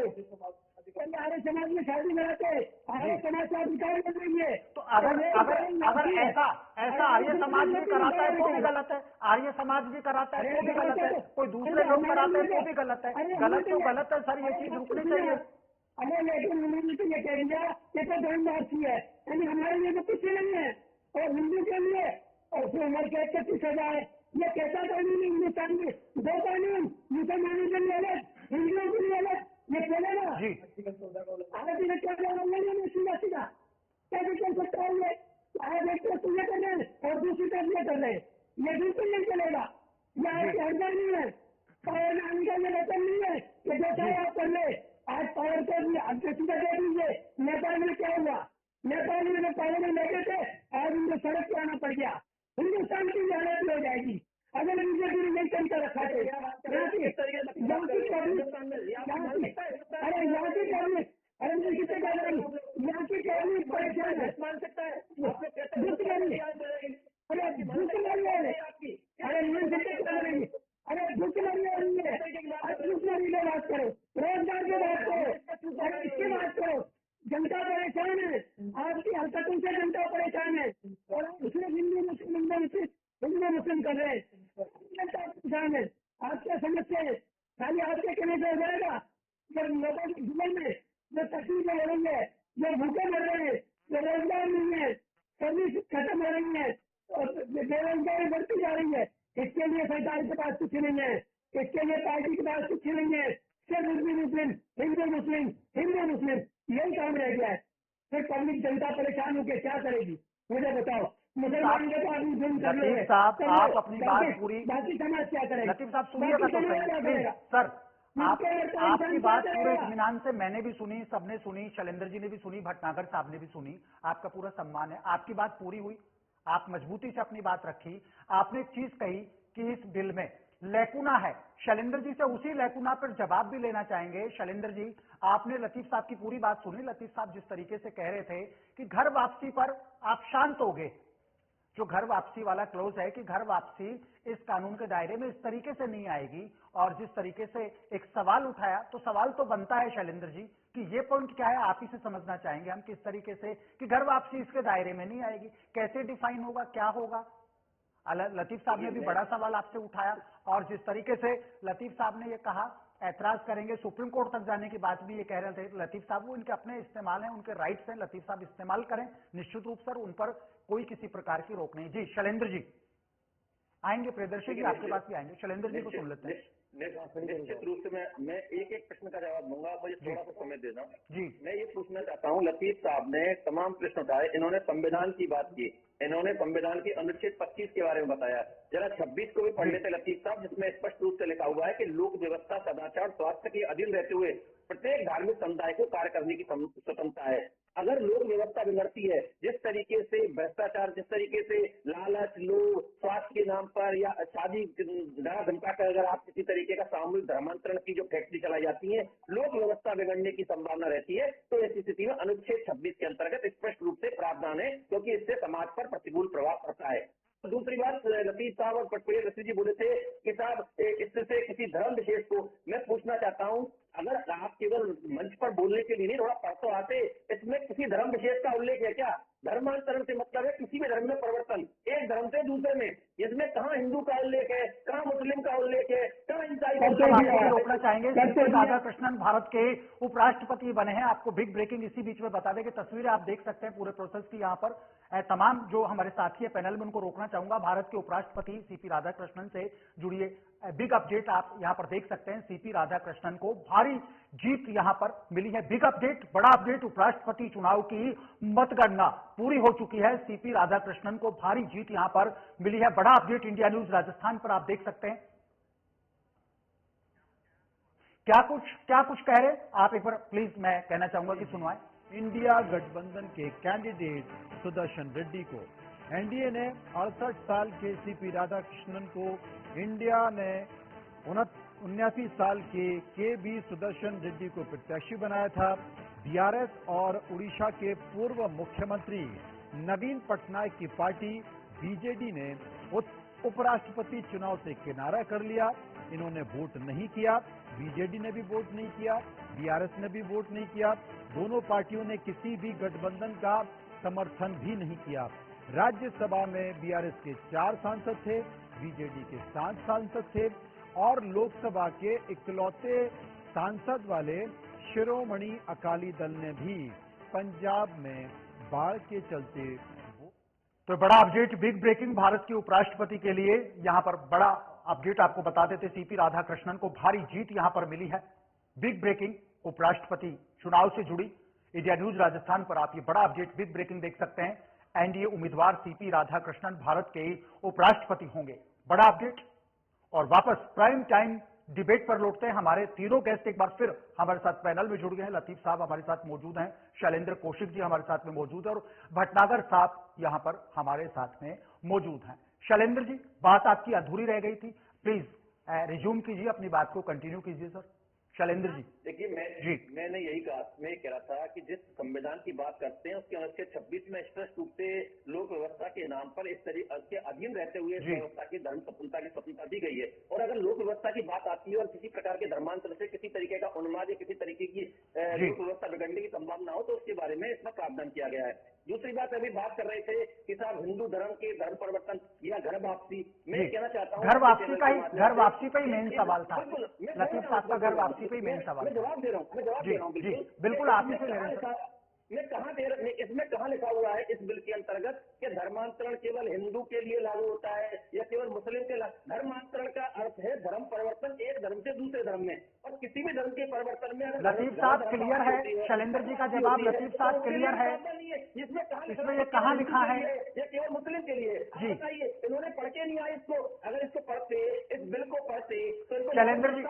आर्य समाज में शादी कराते, आर्य समाज का अधिकार मिल रही है। तो अगर ऐसा आर्य समाज भी कराता है तो भी गलत है, आर्य समाज भी कराता है तो भी गलत है, कोई दूसरे लोग कराते हैं तो भी गलत है। गलत तो गलत है सर, ये चीज रुकनी चाहिए। अरे लेकिन उन्होंने तो ये कह दिया ये तो धर्मवासी है, यानी हमारे लिए तो कुछ नहीं है, और हिंदू के लिए और फिर उम्र के 31,000 ये कैसा कानून हिंदुस्तान में? 2 कानून, मुसलमानों के लिए अलग, हिंदुओं के लिए अलग, ये चलेगा? आज दिन क्या सीधा सीधा क्या चल सकता है? आज एक तरफ ये कर रहे हैं और दूसरी तरफ ये कर रहे हैं, ये बिल्कुल नहीं चलेगा। ये आपकी हरदर नहीं है, पावर नाम का ये वचन नहीं है कि जैसा आप कर ले। आज पावर को अध्यक्षता दे दीजिए। नेपाल में क्या हुआ? नेपाल में जब पावर में लगे थे, आज उनको सड़क पे आना पड़ गया। हिंदुस्तान की हालत हो जाएगी अगर बीजेपी ने नहीं तरीका रखा है। अरे यहाँ की कैबिनेट परेशान है, मान सकता है। अरे भूख लगी है, अरे भूख लगी है, बात करो, रोजगार की बात करो, इसकी बात करो। जनता परेशान है, आपकी हरकतों से जनता परेशान है, और उसमें हिंदू मुस्लिम कर रहे हैं। जनता परेशान है, आपके समस्या है खाली आपके कहने से हो जाएगा। जब लोगों के जीवन में जो तकलीफें हो रही है, जो भूखे मर रहे हैं, जो रोजगार नहीं है, सर्विस खत्म हो रही है और बेरोजगारी बढ़ती जा रही है, इसके लिए सरकार के पास कुछ नहीं है, इसके लिए पार्टी के पास कुछ नहीं है। सिर्फ हिंदू मुस्लिम यही काम रह गया है। फिर पब्लिक जनता परेशान होकर क्या करेगी मुझे बताओ? मुसलमान के तो आदमी जुल्म कर रहे हैं, आप अपनी बात पूरी, बाकी समाज क्या करेगा? लतीफ साहब सुनिएगा तो सही सर, आपकी बात पूरे इत्मीनान से मैंने भी सुनी, सबने सुनी, शैलेंद्र जी ने भी सुनी, भटनागर साहब ने भी सुनी, आपका पूरा सम्मान है। आपकी बात पूरी हुई, आप मजबूती से अपनी बात रखी। आपने एक चीज कही कि इस बिल में लैकुना है, शैलेंद्र जी से उसी लैकुना पर जवाब भी लेना चाहेंगे। शैलेंद्र जी, आपने लतीफ साहब की पूरी बात सुनी। लतीफ साहब जिस तरीके से कह रहे थे कि घर वापसी पर आप शांत हो गए, जो घर वापसी वाला क्लोज है कि घर वापसी इस कानून के दायरे में इस तरीके से नहीं आएगी, और जिस तरीके से एक सवाल उठाया, तो सवाल तो बनता है शैलेंद्र जी कि ये पॉइंट क्या है, आप ही से समझना चाहेंगे हम किस तरीके से कि घर वापसी इसके दायरे में नहीं आएगी, कैसे डिफाइन होगा, क्या होगा? लतीफ साहब ने भी बड़ा सवाल आपसे उठाया, और जिस तरीके से लतीफ साहब ने ये कहा ऐतराज करेंगे, सुप्रीम कोर्ट तक जाने की बात भी ये कह रहे थे लतीफ साहब, वो इनके अपने इस्तेमाल हैं, उनके राइट्स हैं, लतीफ साहब इस्तेमाल करें निश्चित रूप से, उन पर कोई किसी प्रकार की रोक नहीं। जी शैलेंद्र जी आएंगे, प्रियदर्शी जी आपके पास भी आएंगे, शैलेंद्र जी को सुन लेते हैं। निश्चित रूप से मैं एक प्रश्न का जवाब दूंगा, मुझे थोड़ा सा समय देना जी। मैं ये पूछना चाहता हूँ, लतीफ साहब ने तमाम प्रश्न उठाए, इन्होंने संविधान की बात की, इन्होंने संविधान के अनुच्छेद 25 के बारे में बताया, जरा 26 को भी पढ़ लेते लतीफ साहब, जिसमें स्पष्ट रूप से लिखा हुआ है कि लोक व्यवस्था, सदाचार, स्वास्थ्य के अधीन रहते हुए प्रत्येक धार्मिक समुदाय को कार्य करने की स्वतंत्रता है। अगर लोक व्यवस्था बिगड़ती है, जिस तरीके से भ्रष्टाचार, जिस तरीके से लालच, लोभ, स्वास्थ्य के नाम पर या शादी डरा धमका कर अगर आप किसी तरीके का सामूहिक धर्मांतरण की जो फैक्ट्री चलाई जाती है, लोक व्यवस्था बिगड़ने की संभावना रहती है। तो ऐसी स्थिति में अनुच्छेद 26 के अंतर्गत स्पष्ट रूप से प्रावधान है, क्योंकि इससे समाज पर प्रतिकूल प्रभाव पड़ता है। दूसरी बात, लतीफ साहब और पटवारी रसी जी बोले थे कि साहब इससे किसी धर्म विशेष को, मैं पूछना चाहता हूं, अगर आप केवल मंच पर बोलने के लिए नहीं, थोड़ा पढ़ तो आते, इसमें किसी धर्म विशेष का उल्लेख है क्या? धर्मांतरण से मतलब है किसी भी धर्म में परिवर्तन, एक धर्म से दूसरे में। इसमें कहाँ हिंदू का उल्लेख है, कहाँ मुस्लिम का उल्लेख है, कहाँ ईसाई का रोकना चाहेंगे। राधाकृष्णन भारत के उपराष्ट्रपति बने हैं। आपको बिग ब्रेकिंग इसी बीच में बता दें कि तस्वीरें आप देख सकते हैं पूरे प्रोसेस की। यहाँ पर तमाम जो हमारे साथी है पैनल में उनको रोकना चाहूंगा। भारत के उपराष्ट्रपति सीपी राधाकृष्णन से जुड़िए बिग अपडेट आप यहाँ पर देख सकते हैं। सीपी राधाकृष्णन को भारी जीत यहाँ पर मिली है। बिग अपडेट, बड़ा अपडेट, उपराष्ट्रपति चुनाव की मतगणना पूरी हो चुकी है। सीपी राधाकृष्णन को भारी जीत यहाँ पर मिली है। बड़ा अपडेट इंडिया न्यूज राजस्थान पर आप देख सकते हैं। क्या कुछ कह रहे आप एक बार प्लीज मैं कहना चाहूंगा कि सुनवाएं। इंडिया गठबंधन के कैंडिडेट सुदर्शन रेड्डी को एनडीए ने 68 साल के सीपी राधाकृष्णन को, इंडिया ने 79 साल के बी सुदर्शन रेड्डी को प्रत्याशी बनाया था। बीआरएस और उड़ीसा के पूर्व मुख्यमंत्री नवीन पटनायक की पार्टी बीजेडी ने उपराष्ट्रपति चुनाव से किनारा कर लिया। इन्होंने वोट नहीं किया, बीजेडी ने भी वोट नहीं किया, बीआरएस ने भी वोट नहीं किया। दोनों पार्टियों ने किसी भी गठबंधन का समर्थन भी नहीं किया। राज्यसभा में बीआरएस के 4 सांसद थे, बीजेडी के 7 सांसद थे और लोकसभा के इकलौते सांसद वाले शिरोमणि अकाली दल ने भी पंजाब में बाढ़ के चलते। तो बड़ा अपडेट, बिग ब्रेकिंग भारत के उपराष्ट्रपति के लिए यहां पर बड़ा अपडेट आपको बता देते। सीपी राधाकृष्णन को भारी जीत यहां पर मिली है। बिग ब्रेकिंग उपराष्ट्रपति चुनाव से जुड़ी इंडिया न्यूज राजस्थान पर आप ये बड़ा अपडेट बिग ब्रेकिंग देख सकते हैं। एनडीए उम्मीदवार सीपी राधाकृष्णन भारत के उपराष्ट्रपति होंगे। बड़ा अपडेट। और वापस प्राइम टाइम डिबेट पर लौटते हैं। हमारे तीनों गेस्ट एक बार फिर हमारे साथ पैनल में जुड़ गए हैं। लतीफ साहब हमारे साथ मौजूद हैं, शैलेंद्र कौशिक जी हमारे साथ में मौजूद है और भटनागर साहब यहां पर हमारे साथ में मौजूद हैं। शैलेंद्र जी, बात आपकी अधूरी रह गई थी, प्लीज रिज्यूम कीजिए, अपनी बात को कंटिन्यू कीजिए सर। शैलेंद्र जी। देखिए मैंने यही कहा, मैं कह रहा था कि जिस संविधान की बात करते हैं उसके अनुच्छेद 26 में स्पष्ट रूप से लोक व्यवस्था के नाम पर इस तरीके के अधीन रहते हुए इस व्यवस्था की धर्म स्वतंत्रता की स्वतंत्रता दी गई है। और अगर लोक व्यवस्था की बात आती है और किसी प्रकार के धर्मांतर से किसी तरीके का उन्माद या किसी तरीके की लोक व्यवस्था बिगड़ने की संभावना हो तो उसके बारे में इसमें प्रावधान किया गया है। दूसरी बात अभी बात कर रहे थे कि साहब हिंदू धर्म के धर्म परिवर्तन या घर वापसी, मैं कहना चाहता हूँ घर वापसी का ही मेन सवाल था। लतीफ साहब का घर वापसी पे ही मेन सवाल। मैं जवाब दे रहा हूँ बिल्कुल आप ही से ले रहे हैं। इसमें कहाँ लिखा हुआ है इस बिल के अंतर्गत कि धर्मांतरण केवल हिंदू के लिए लागू होता है या केवल मुस्लिम के? धर्मांतरण का अर्थ है धर्म परिवर्तन एक धर्म से दूसरे धर्म में, और किसी भी धर्म के परिवर्तन में लतीफ साहब क्लियर है। शैलेंद्र जी का जवाब लतीफ साहब क्लियर है। इसमें ये कहाँ लिखा है? ये केवल मुस्लिम के लिए जी। बताइए, इन्होंने पढ़ के नहीं आए इसको? अगर इसको पढ़ते, इस बिल को पढ़ते तो शैलेंद्र जी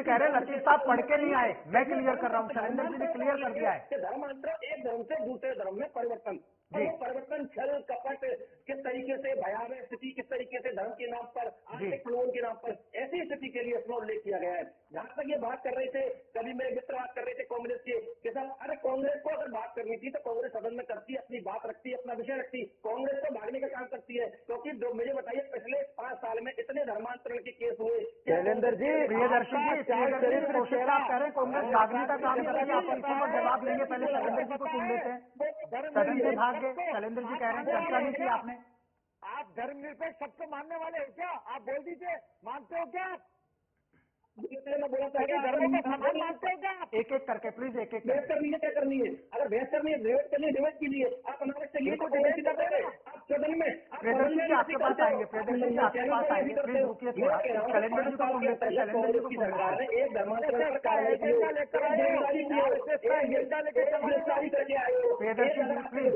कह रहे हैं लतीफ साहब पढ़ के नहीं आए, मैं क्लियर कर रहा हूँ। शैलेंद्र जी ने क्लियर कर दिया है। धर्मांतरण एक धर्म से दूसरे धर्म में परिवर्तन, परिवर्तन छल कपट किस तरीके से, भयावह स्थिति किस तरीके से धर्म के नाम पर, आर्थिक प्रलोभन के नाम पर, ऐसी स्थिति के लिए इसमें उल्लेख किया गया है। जहां तक ये बात कर रहे थे, कभी मेरे मित्र बात कर रहे थे कांग्रेस के साथ, अरे कांग्रेस को अगर बात करनी थी तो कांग्रेस सदन में करती, अपनी बात रखती, अपना विषय रखती। कांग्रेस तो भागने का काम करती है, क्योंकि मुझे बताइए पिछले 5 साल में इतने धर्मांतरण के केस हुए। शैलेंद्र जी, प्रियदर्शी जी, आप कह रहे हैं कांग्रेस भागने का काम कर रही है, आप इसके ऊपर जवाब लेंगे? पहले शैलेंद्र जी को सुन लेते हैं। सदन से भाग गए, शैलेंद्र जी कह रहे हैं चर्चा नहीं की आपने। आप धर्मनिरपेक्ष सबको मानने वाले हैं क्या? आप बोल दीजिए, मानते हो क्या? बोला था मानते हो क्या? एक एक करके प्लीज, एक एक बहस करनी है, क्या करनी है? अगर बहस करनी है डिबेट करनी है, डिबेट कीजिए। आप अनावश्यक ये को डिबेट कर रहे हैं आप सदन में। प्रियदर्शी जी आपके पास आएंगे, प्रियदर्शी जी आपके पास आएंगे, प्लीज रुकिए थोड़ा। शैलेंद्र जी को सुन लेते हैं, शैलेंद्र जी को सुन लेते हैं। एक धर्मांतरण पर कार्रवाई करके आए हो प्रियदर्शी जी प्लीज,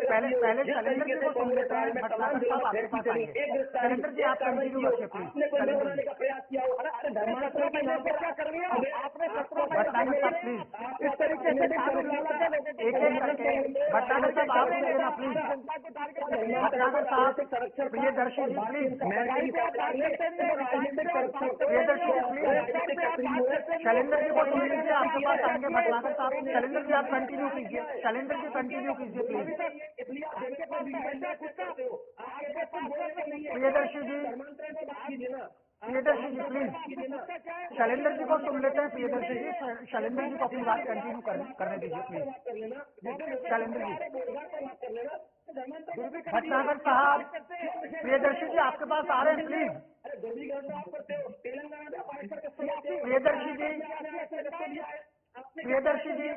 पहले शैलेंद्र जी को सुन लेते हैं। भटनागर साहब आपके पास आएंगे। शैलेंद्र जी आप कंटिन्यू रखिए प्लीज। बनाने का प्रयास किया हो, अरे धर्मांतरण के नाम पर क्या कर रही है आपने? भटनागर साहब प्लीज, इस तरीके से एक एक करके भटनागर साहब आप लेना please. Bhatnagar sahab, Priyadarshi ji please, Priyadarshi ji please, Shailendra ji को सुन लीजिए, आपके पास आएंगे भटनागर साहब। शैलेंद्र जी आप कंटिन्यू कीजिए, शैलेंद्र जी कंटिन्यू कीजिए प्लीज। प्रियदर्शी जी, प्रियदर्शी जी प्लीज, शैलेंद्र जी को सुन लेते हैं। प्रियदर्शी जी, शैलेंद्र जी को अपनी बात कंटिन्यू करने दीजिए प्लीज। शैलेंद्र जी भटनागर साहब, प्रियदर्शी जी आपके पास आ रहे हैं प्लीज। प्रियदर्शी जी, प्रियदर्शी जी,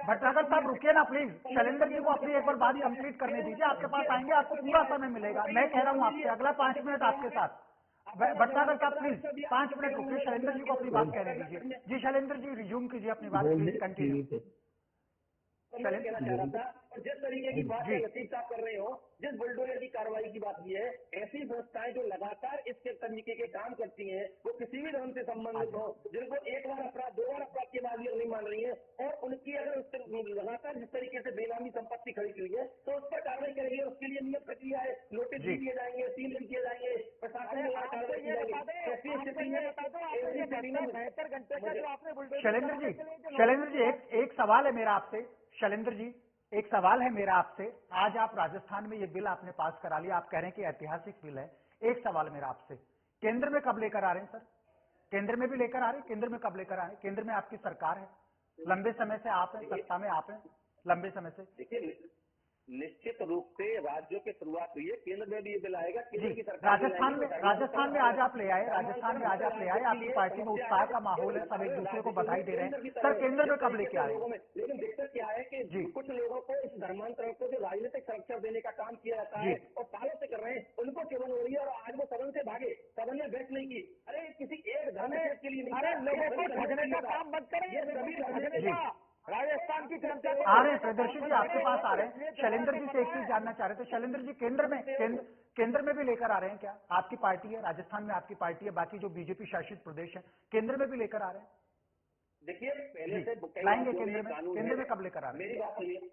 भटनागर साहब रुकिए ना प्लीज। शैलेंद्र जी को अपनी एक बार बात कंप्लीट करने दीजिए, आपके पास आएंगे, आपको पूरा समय मिलेगा। मैं कह रहा हूँ आपसे अगला 5 मिनट आपके साथ। भटनागर साहब प्लीज 5 मिनट रुकिए, शैलेंद्र जी को अपनी बात कहने दीजिए। जी शैलेंद्र जी रिज्यूम कीजिए अपनी बात, प्लीज कंटिन्यू। और जिस तरीके की बात लतीफ साहब कर रहे हो, जिस बुलडोजर की कार्रवाई की बात की है, ऐसी संस्थाएं जो लगातार इस तरीके के काम करती हैं, वो किसी भी धर्म से संबंधित हो, जिनको एक बार अपराध 2 बार अपराध के बाद नहीं मान रही है, और उनकी अगर लगातार जिस तरीके से बेनामी संपत्ति खड़ी हुई है, तो उस पर कार्रवाई करेंगे। उसके लिए नियत प्रक्रिया है, नोटिस भी दिए जाएंगे, सील भी किए जाएंगे, प्रशासन द्वारा कार्रवाई की जाएगी। ऐसी स्थिति में 72 घंटे का जो आपने शैलेंद्र जी एक सवाल है मेरा आपसे। शैलेंद्र जी एक सवाल है मेरा आपसे। आज आप राजस्थान में ये बिल आपने पास करा लिया, आप कह रहे हैं कि ऐतिहासिक बिल है। एक सवाल मेरा आपसे, केंद्र में कब लेकर आ रहे हैं सर? केंद्र में भी लेकर आ रहे हैं, केंद्र में कब लेकर आ रहे हैं? केंद्र में आपकी सरकार है, लंबे समय से आप हैं, सत्ता में आप हैं लंबे समय से। देखिए निश्चित रूप से राज्यों की शुरुआत हुई है, केंद्र में भी ये बिल आएगा। केंद्र की सरकार राजस्थान में आज आप ले आए, राजस्थान में आज आप ले आए, आपकी पार्टी में उत्साह का माहौल है, सब एक दूसरे को बधाई दे रहे हैं। सर केंद्र में कब लेके आए? लेकिन दिक्कत क्या है कि कुछ लोगों को इस धर्मांतरण को जो राजनीतिक संरक्षण देने का काम किया जाता है और सालों से कर रहे हैं, उनको केवल हो रही है। और आज वो सदन से भागे, सदन में बैठ नहीं की। अरे किसी एक धर्म के लिए नहीं, लोगों को ठगने का काम मत करें। राजस्थान की जनता आ रहे हैं प्रियदर्शी जी आपके पास आ रहे हैं। शैलेंद्र जी से एक चीज जानना चाह रहे थे। शैलेंद्र जी केंद्र में भी लेकर आ रहे हैं क्या? आपकी पार्टी है, राजस्थान में आपकी पार्टी है, बाकी जो बीजेपी शासित प्रदेश है केंद्र में भी लेकर आ रहे हैं? देखिए पहले से लाएंगे केंद्र में कब लेकर आ रहे हैं?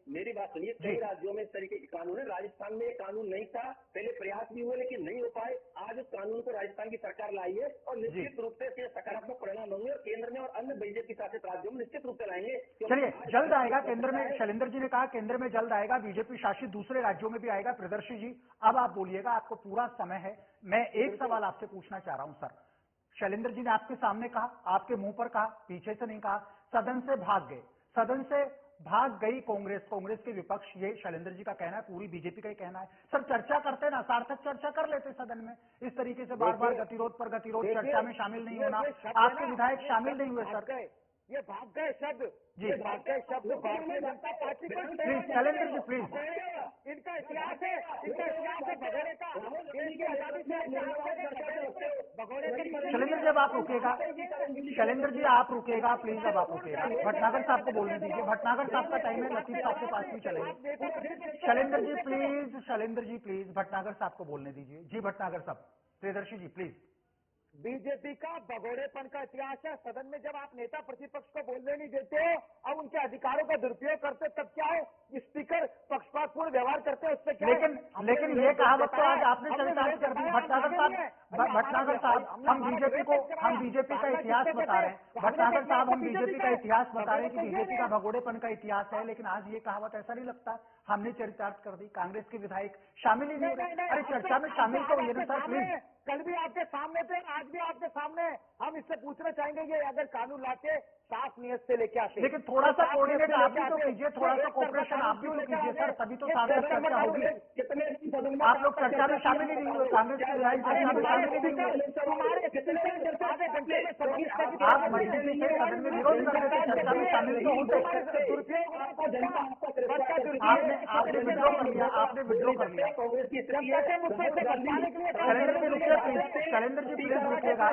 मेरी बात सुनिए। कई राज्यों में इस तरीके के कानून है, राजस्थान में कानून नहीं था, पहले प्रयास भी हुए लेकिन नहीं हो पाए। आज उस कानून को राजस्थान की सरकार लाई है और निश्चित रूप से इसके सकारात्मक परिणाम होंगे और केंद्र में और अन्य बीजेपी शासित राज्यों में निश्चित रूप से लाएंगे। चलिए जल्द आएगा केंद्र में। शैलेंद्र जी ने कहा केंद्र में जल्द आएगा, बीजेपी शासित दूसरे राज्यों में भी आएगा। प्रियदर्शी जी अब आप बोलिएगा, आपको पूरा समय है। मैं एक सवाल आपसे पूछना चाह रहा हूं सर। शैलेंद्र जी ने आपके सामने कहा, आपके मुंह पर कहा, पीछे से नहीं कहा, सदन से भाग गए, सदन से भाग गई कांग्रेस के विपक्ष, ये शैलेंद्र जी का कहना है, पूरी बीजेपी का ही कहना है। सर चर्चा करते ना, सार्थक चर्चा कर लेते सदन में। इस तरीके से बार बार गतिरोध पर गतिरोध, चर्चा में शामिल नहीं होना, आपके विधायक शामिल नहीं हुए सर। ये भाग गए शब्द, जी भाग गए शब्द भारतीय जनता पार्टी को प्लीज शैलेंद्र जी प्लीज। इनका इतिहास है, भगोड़े का, इनकी आजादी से भगोड़े का। शैलेंद्र जी अब आप रुकेगा, शैलेंद्र जी आप रुकेगा प्लीज, अब आप रुकेगा। भटनागर साहब को बोलने दीजिए, भटनागर साहब का टाइम है, लतीफ साहब के पास भी चलेंगे। शैलेंद्र जी प्लीज, शैलेंद्र जी प्लीज, भटनागर साहब को बोलने दीजिए। जी भटनागर साहब, प्रियदर्शी जी प्लीज। बीजेपी का भगोड़ेपन का इतिहास है। सदन में जब आप नेता प्रतिपक्ष को बोलने नहीं देते हो, अब उनके अधिकारों का दुरुपयोग करते, तब क्या है? स्पीकर पक्षपातपूर्ण व्यवहार करते हैं, उससे क्या? लेकिन ये कहावत तो आज आपने चरितार्थ कर दी। भटनागर साहब हम बीजेपी का इतिहास बता रहे हैं। भटनागर साहब हम बीजेपी का इतिहास बता रहे हैं कि बीजेपी का भगोड़ेपन का इतिहास है, लेकिन आज ये कहावत ऐसा नहीं लगता हमने चरितार्थ कर दी। कांग्रेस के विधायक शामिल ही नहीं हो रहे। अरे चर्चा में शामिल तो ये ना सर प्लीज। कल भी आपके सामने थे, आज भी आपके सामने। हम इससे पूछना चाहेंगे ये अगर कानून लाते साफ नियत से लेके आते, लेकिन थोड़ा सा कोऑर्डिनेट आप भी तो कीजिए, थोड़ा सा कोऑपरेशन आप भी कीजिए सर, तभी तो सार्थक चर्चा होगी। आप लोग चर्चा में शामिल ही नहीं हुए, कांग्रेस के विधायक चर्चा में शामिल ही नहीं हुए। आप मजबूरी से सदन में विरोध कर रहे थे, चर्चा में शामिल तो होते। आपने विड्रॉ कर लिया, आपने विड्रॉ कर लिया। शैलेंद्र जी रुकिए प्लीज, शैलेंद्र जी प्लीज रुकिएगा।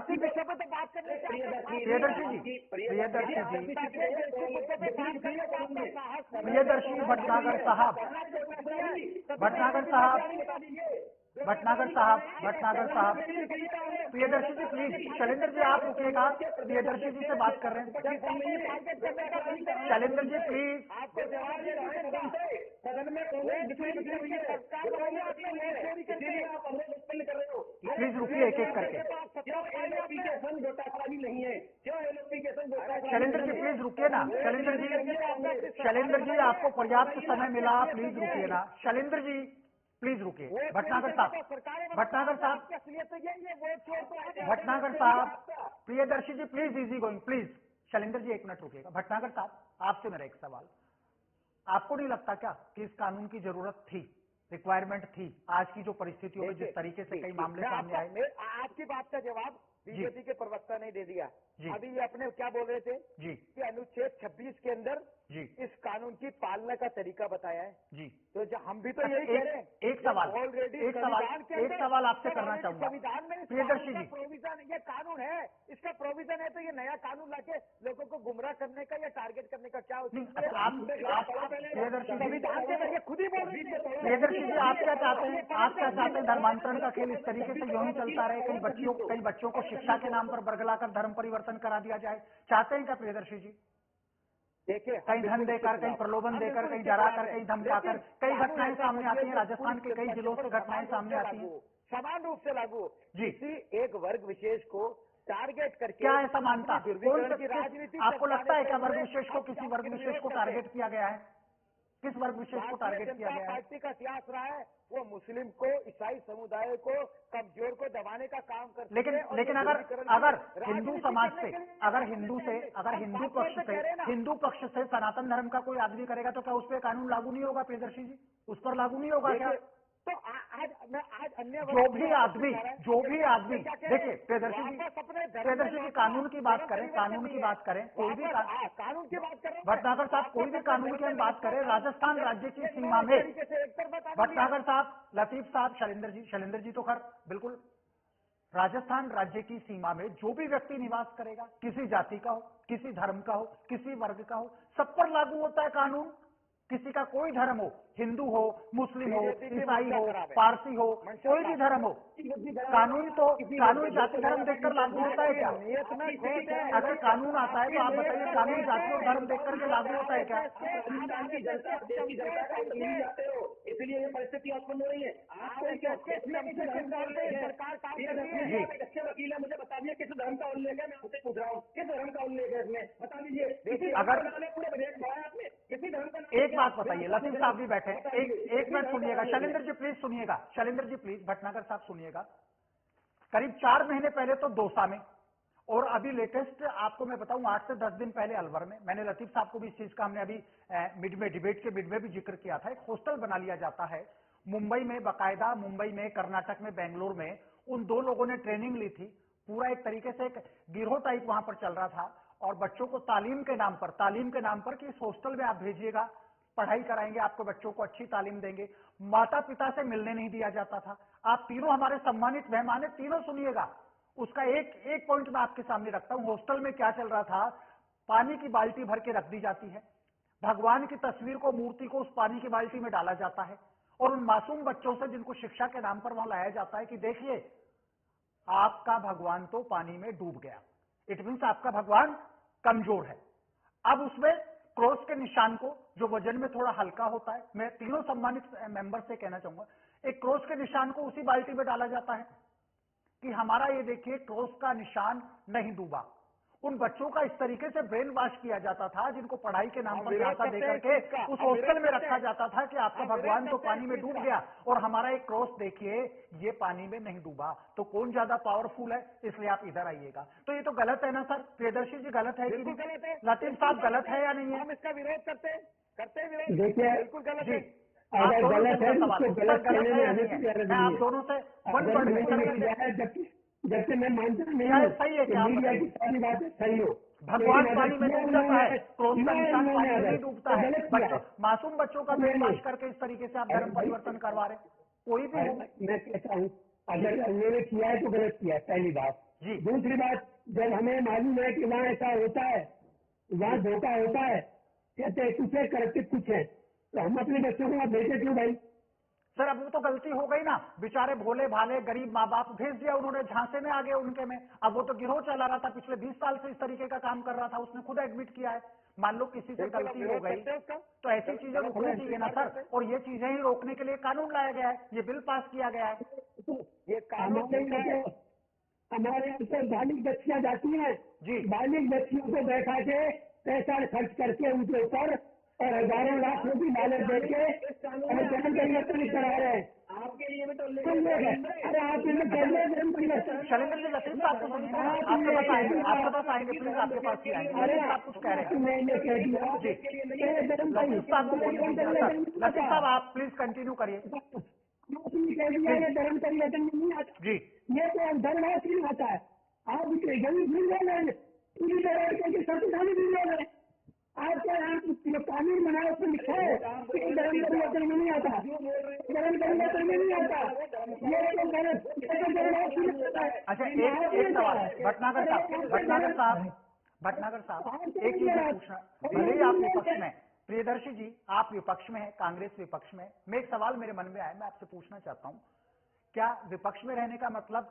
प्रियदर्शी भटनागर साहब, प्रियदर्शी जी प्लीज। शैलेंद्र जी आप रुकिएगा, प्रियदर्शी जी से बात कर रहे हैं। शैलेंद्र जी प्लीज, प्लीज रुकिए एक एक करके। शैलेंद्र जी प्लीज रुकिए ना। शैलेंद्र जी आपको पर्याप्त समय मिला, प्लीज रुकिए ना। शैलेंद्र जी प्लीज रुकिए। Bhatnagar sahab, Priyadarshi ji please easy going please. Shailendra ji एक मिनट रुकिएगा। भटनागर साहब आपसे मेरा एक सवाल, आपको नहीं लगता क्या कि इस कानून की जरूरत थी, रिक्वायरमेंट थी, आज की जो परिस्थितियों में जिस तरीके से कई मामले सामने आए? आपकी बात का जवाब बीजेपी के प्रवक्ता ने दे दिया। अभी ये अपने क्या बोल रहे थे जी कि अनुच्छेद 26 के अंदर जी इस कानून की पालना का तरीका बताया है जी। तो हम भी तो यही कह रहे हैं। एक सवाल आपसे करना चाहूंगा संविधान में प्रियदर्शी जी, प्रोविजन, ये कानून है, इसका प्रोविजन है, तो ये नया कानून लाके लोगों को गुमराह करने का या टारगेट करने का क्या संविधान के जरिए खुद ही बोल रही है। प्रियदर्शी जी, आप क्या चाहते हैं? आप क्या चाहते हैं? धर्मांतरण का खेल इस तरीके से यूं ही चलता रहे, कई बच्चों को शिक्षा के नाम पर बरगलाकर धर्म परिवर्तन करा दिया जाए, चाहते हैं क्या प्रियदर्शी जी? देखिए, कहीं धन देकर, कहीं प्रलोभन देकर, कहीं डराकर, कहीं धमकाकर, कई घटनाएं सामने आती हैं, राजस्थान के कई जिलों से घटनाएं सामने आती हैं। समान रूप से लागू जी। किसी एक वर्ग विशेष को टारगेट करके क्या ऐसा मानता? कौन की राजनीति आपको लगता है क्या वर्ग विशेष को, किसी वर्ग विशेष को टारगेट किया गया है? किस वर्ग विशेष को टारगेट किया गया है? पार्टी का इतिहास रहा है वो मुस्लिम को, ईसाई समुदाय को, कमजोर को दबाने का काम करती है। लेकिन अगर हिंदू समाज से, अगर हिंदू पक्ष से सनातन धर्म का कोई आदमी करेगा तो क्या उस पर कानून लागू नहीं होगा प्रियदर्शी जी? उस पर लागू नहीं होगा क्या? तो आज अन्य जो भी आदमी देखिए प्रियदर्शी जी, कानून की बात करें, कोई भी कानून की बात करें, भटनागर साहब, कोई भी कानून की हम बात करें, राजस्थान राज्य की सीमा में, भटनागर साहब, लतीफ साहब, शैलेंद्र जी तो खैर बिल्कुल, राजस्थान राज्य की सीमा में जो भी व्यक्ति निवास करेगा, किसी जाति का हो, किसी धर्म का हो, किसी वर्ग का हो, सब पर लागू होता है कानून। किसी का कोई धर्म हो, हिंदू हो, मुस्लिम हो, ईसाई हो, पारसी हो, कोई भी धर्म हो, कानून जाति धर्म देखकर लागू होता है क्या? अगर कानून आता है तो आप बताइए, कानून जाति और धर्म देखकर के लागू होता है क्या? इसलिए ये परिस्थिति उत्पन्न हो रही है। अच्छे वकील है, मुझे बता दीजिए किस धर्म का उल्लेख है, मैं आपसे पूछ रहा हूँ, किस धर्म का उल्लेख है इसमें, बता दीजिए। अगर पूरे विधेयक बनाया आपने, किसी धर्म का एक बात बताइए, लतीफ साहब भी बैठे, एक मिनट सुनिएगा, शैलेंद्र जी प्लीज सुनिएगा, शैलेंद्र जी प्लीज, भटनागर साहब सुनिएगा। करीब 4 महीने पहले तो दौसा में, और अभी लेटेस्ट आपको मैं बताऊं 8 से 10 दिन पहले अलवर में, मैंने लतीफ साहब को भी इस चीज का हमने अभी डिबेट के मिड में भी जिक्र किया था, एक हॉस्टल बना लिया जाता है मुंबई में, बाकायदा मुंबई में, कर्नाटक में, बेंगलोर में। उन 2 लोगों ने ट्रेनिंग ली थी, पूरा एक तरीके से एक गिरोह टाइप वहां पर चल रहा था, और बच्चों को तालीम के नाम पर कि इस हॉस्टल में आप भेजिएगा, पढ़ाई कराएंगे, आपको बच्चों को अच्छी तालीम देंगे। माता पिता से मिलने नहीं दिया जाता था। आप तीनों हमारे सम्मानित मेहमान हैं, तीनों सुनिएगा। उसका एक पॉइंट मैं आपके सामने रखता हूं। हॉस्टल में क्या चल रहा था, पानी की बाल्टी भर के रख दी जाती है, भगवान की तस्वीर को, मूर्ति को उस पानी की बाल्टी में डाला जाता है, और उन मासूम बच्चों से जिनको शिक्षा के नाम पर वहां लाया जाता है कि देखिए आपका भगवान तो पानी में डूब गया, इट मीन्स आपका भगवान कमजोर है। अब उसमें क्रॉस के निशान को, जो वजन में थोड़ा हल्का होता है, मैं तीनों सम्मानित मेंबर से कहना चाहूंगा, एक क्रॉस के निशान को उसी बाल्टी में डाला जाता है कि हमारा ये देखिए क्रॉस का निशान नहीं डूबा। उन बच्चों का इस तरीके से ब्रेन वॉश किया जाता था, जिनको पढ़ाई के नाम पर पैसा देकर के उस हॉस्टल में रखा जाता था कि आपका भगवान तो पानी में डूब गया और हमारा एक क्रॉस देखिए ये पानी में नहीं डूबा, तो कौन ज्यादा पावरफुल है, इसलिए आप इधर आइएगा। तो ये तो गलत है ना सर? प्रियदर्शी जी गलत है कि नहीं? लतीफ साहब गलत है या नहीं है? हम इसका विरोध करते हैं देखिए बिल्कुल गलत है। अगर गलत है तो गलत कहने में हमें मैं आप दोनों से जबकि मैं मानता नहीं हूँ सही है क्या? मीडिया की सारी बातें सही हो, भगवान पानी में डूब जाता है, क्रोध का निशान पानी में नहीं डूबता है, मासूम बच्चों का ब्रेनवॉश करके इस तरीके से आप धर्म परिवर्तन करवा रहे, कोई भी हो। मैं कहता हूँ अगर उन्होंने किया है तो गलत किया है, पहली बात जी। दूसरी बात, जब हमें मालूम है कि वहाँ ऐसा होता है, वहाँ धोखा होता है, कहते हैं कुछ है करते कुछ है, तो हम अपने बच्चों को भेजे क्यों भाई? सर अब वो तो गलती हो गई ना, बेचारे भोले भाले गरीब माँ बाप भेज दिया उन्होंने, झांसे में आ गए उनके में। अब वो तो गिरोह चला रहा था, पिछले 20 साल से इस तरीके का काम कर रहा था, उसने खुद एडमिट किया है। मान लो किसी से गलती हो गई तो ऐसी चीजें रोकनी चाहिए ना सर, और ये चीजें ही रोकने के लिए कानून लाया गया है, ये बिल पास किया गया है। ये कानून हमारे ऊपर बालिग बच्चियां जाती हैं जी, बालिग बच्चियों को बैठा के पैसा खर्च करके उनके ऊपर और हजारों लाख रुपये लालच देके और जन्म परिवर्तन करा रहे हैं। आपके लिए भी तो अरे आप शैलेंद्र जी, लतीफ साहब को सुनिए ना, आपके पास आएंगे प्लीज, आपके पास ही आएंगे। अरे आप कुछ कह रहे हैं जी, लतीफ साहब को बोलिए। लतीफ साहब आप प्लीज कंटिन्यू करिए। धर्म परिवर्तन में नहीं आता जी, ये तो धर्मवाद नहीं आता है। आप गरीब भूल गए, पूरी तरह संविधान भूल गए। आपका यहाँ जो कानून बना है उसमें लिखा है कि धर्म परिवर्तन में नहीं आता, धर्म परिवर्तन में नहीं आता। ये तो गलत। अच्छा एक सवाल, भटनागर साहब एक चीज पूछना, भले ही आप विपक्ष में, प्रियदर्शी जी आप विपक्ष में है, कांग्रेस विपक्ष में, मैं एक सवाल मेरे मन में आया, मैं आपसे पूछना चाहता हूं, क्या विपक्ष में रहने का मतलब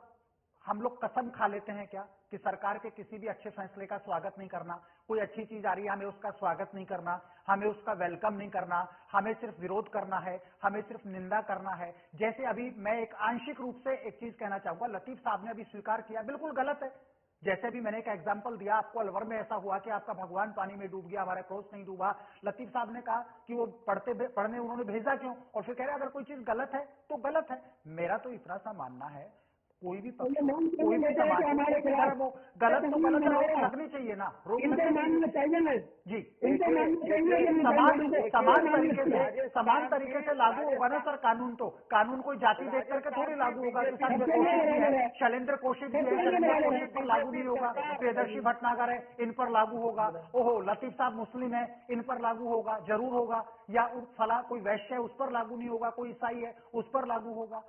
हम लोग कसम खा लेते हैं क्या कि सरकार के किसी भी अच्छे फैसले का स्वागत नहीं करना, कोई अच्छी चीज आ रही है हमें उसका स्वागत नहीं करना, हमें उसका वेलकम नहीं करना, हमें सिर्फ विरोध करना है, हमें सिर्फ निंदा करना है? जैसे अभी मैं एक आंशिक रूप से एक चीज कहना चाहूंगा, लतीफ साहब ने अभी स्वीकार किया, बिल्कुल गलत है। जैसे भी मैंने एक एग्जांपल दिया आपको, अलवर में ऐसा हुआ कि आपका भगवान पानी में डूब गया, हमारा क्रॉस नहीं डूबा। लतीफ साहब ने कहा कि वो पढ़ने उन्होंने भेजा क्यों, और फिर कह रहे अगर कोई चीज गलत है तो गलत है। मेरा तो इतना सा मानना है, कोई भी समाज गलत तो गलत रोक लगनी चाहिए ना, रोक लगनी चाहिए जी। समान तरीके से लागू होगा ना सर कानून, तो कानून कोई जाति देख करके थोड़ी लागू होगा। शैलेंद्र कौशिक भी है, शैलेंद्र कौशिक पर लागू नहीं होगा, प्रियदर्शी भटनागर है इन पर लागू होगा, ओहो लतीफ साहब मुस्लिम है इन पर लागू होगा, जरूर होगा, या फला कोई वैश्य है उस पर लागू नहीं होगा, कोई ईसाई है उस पर लागू होगा।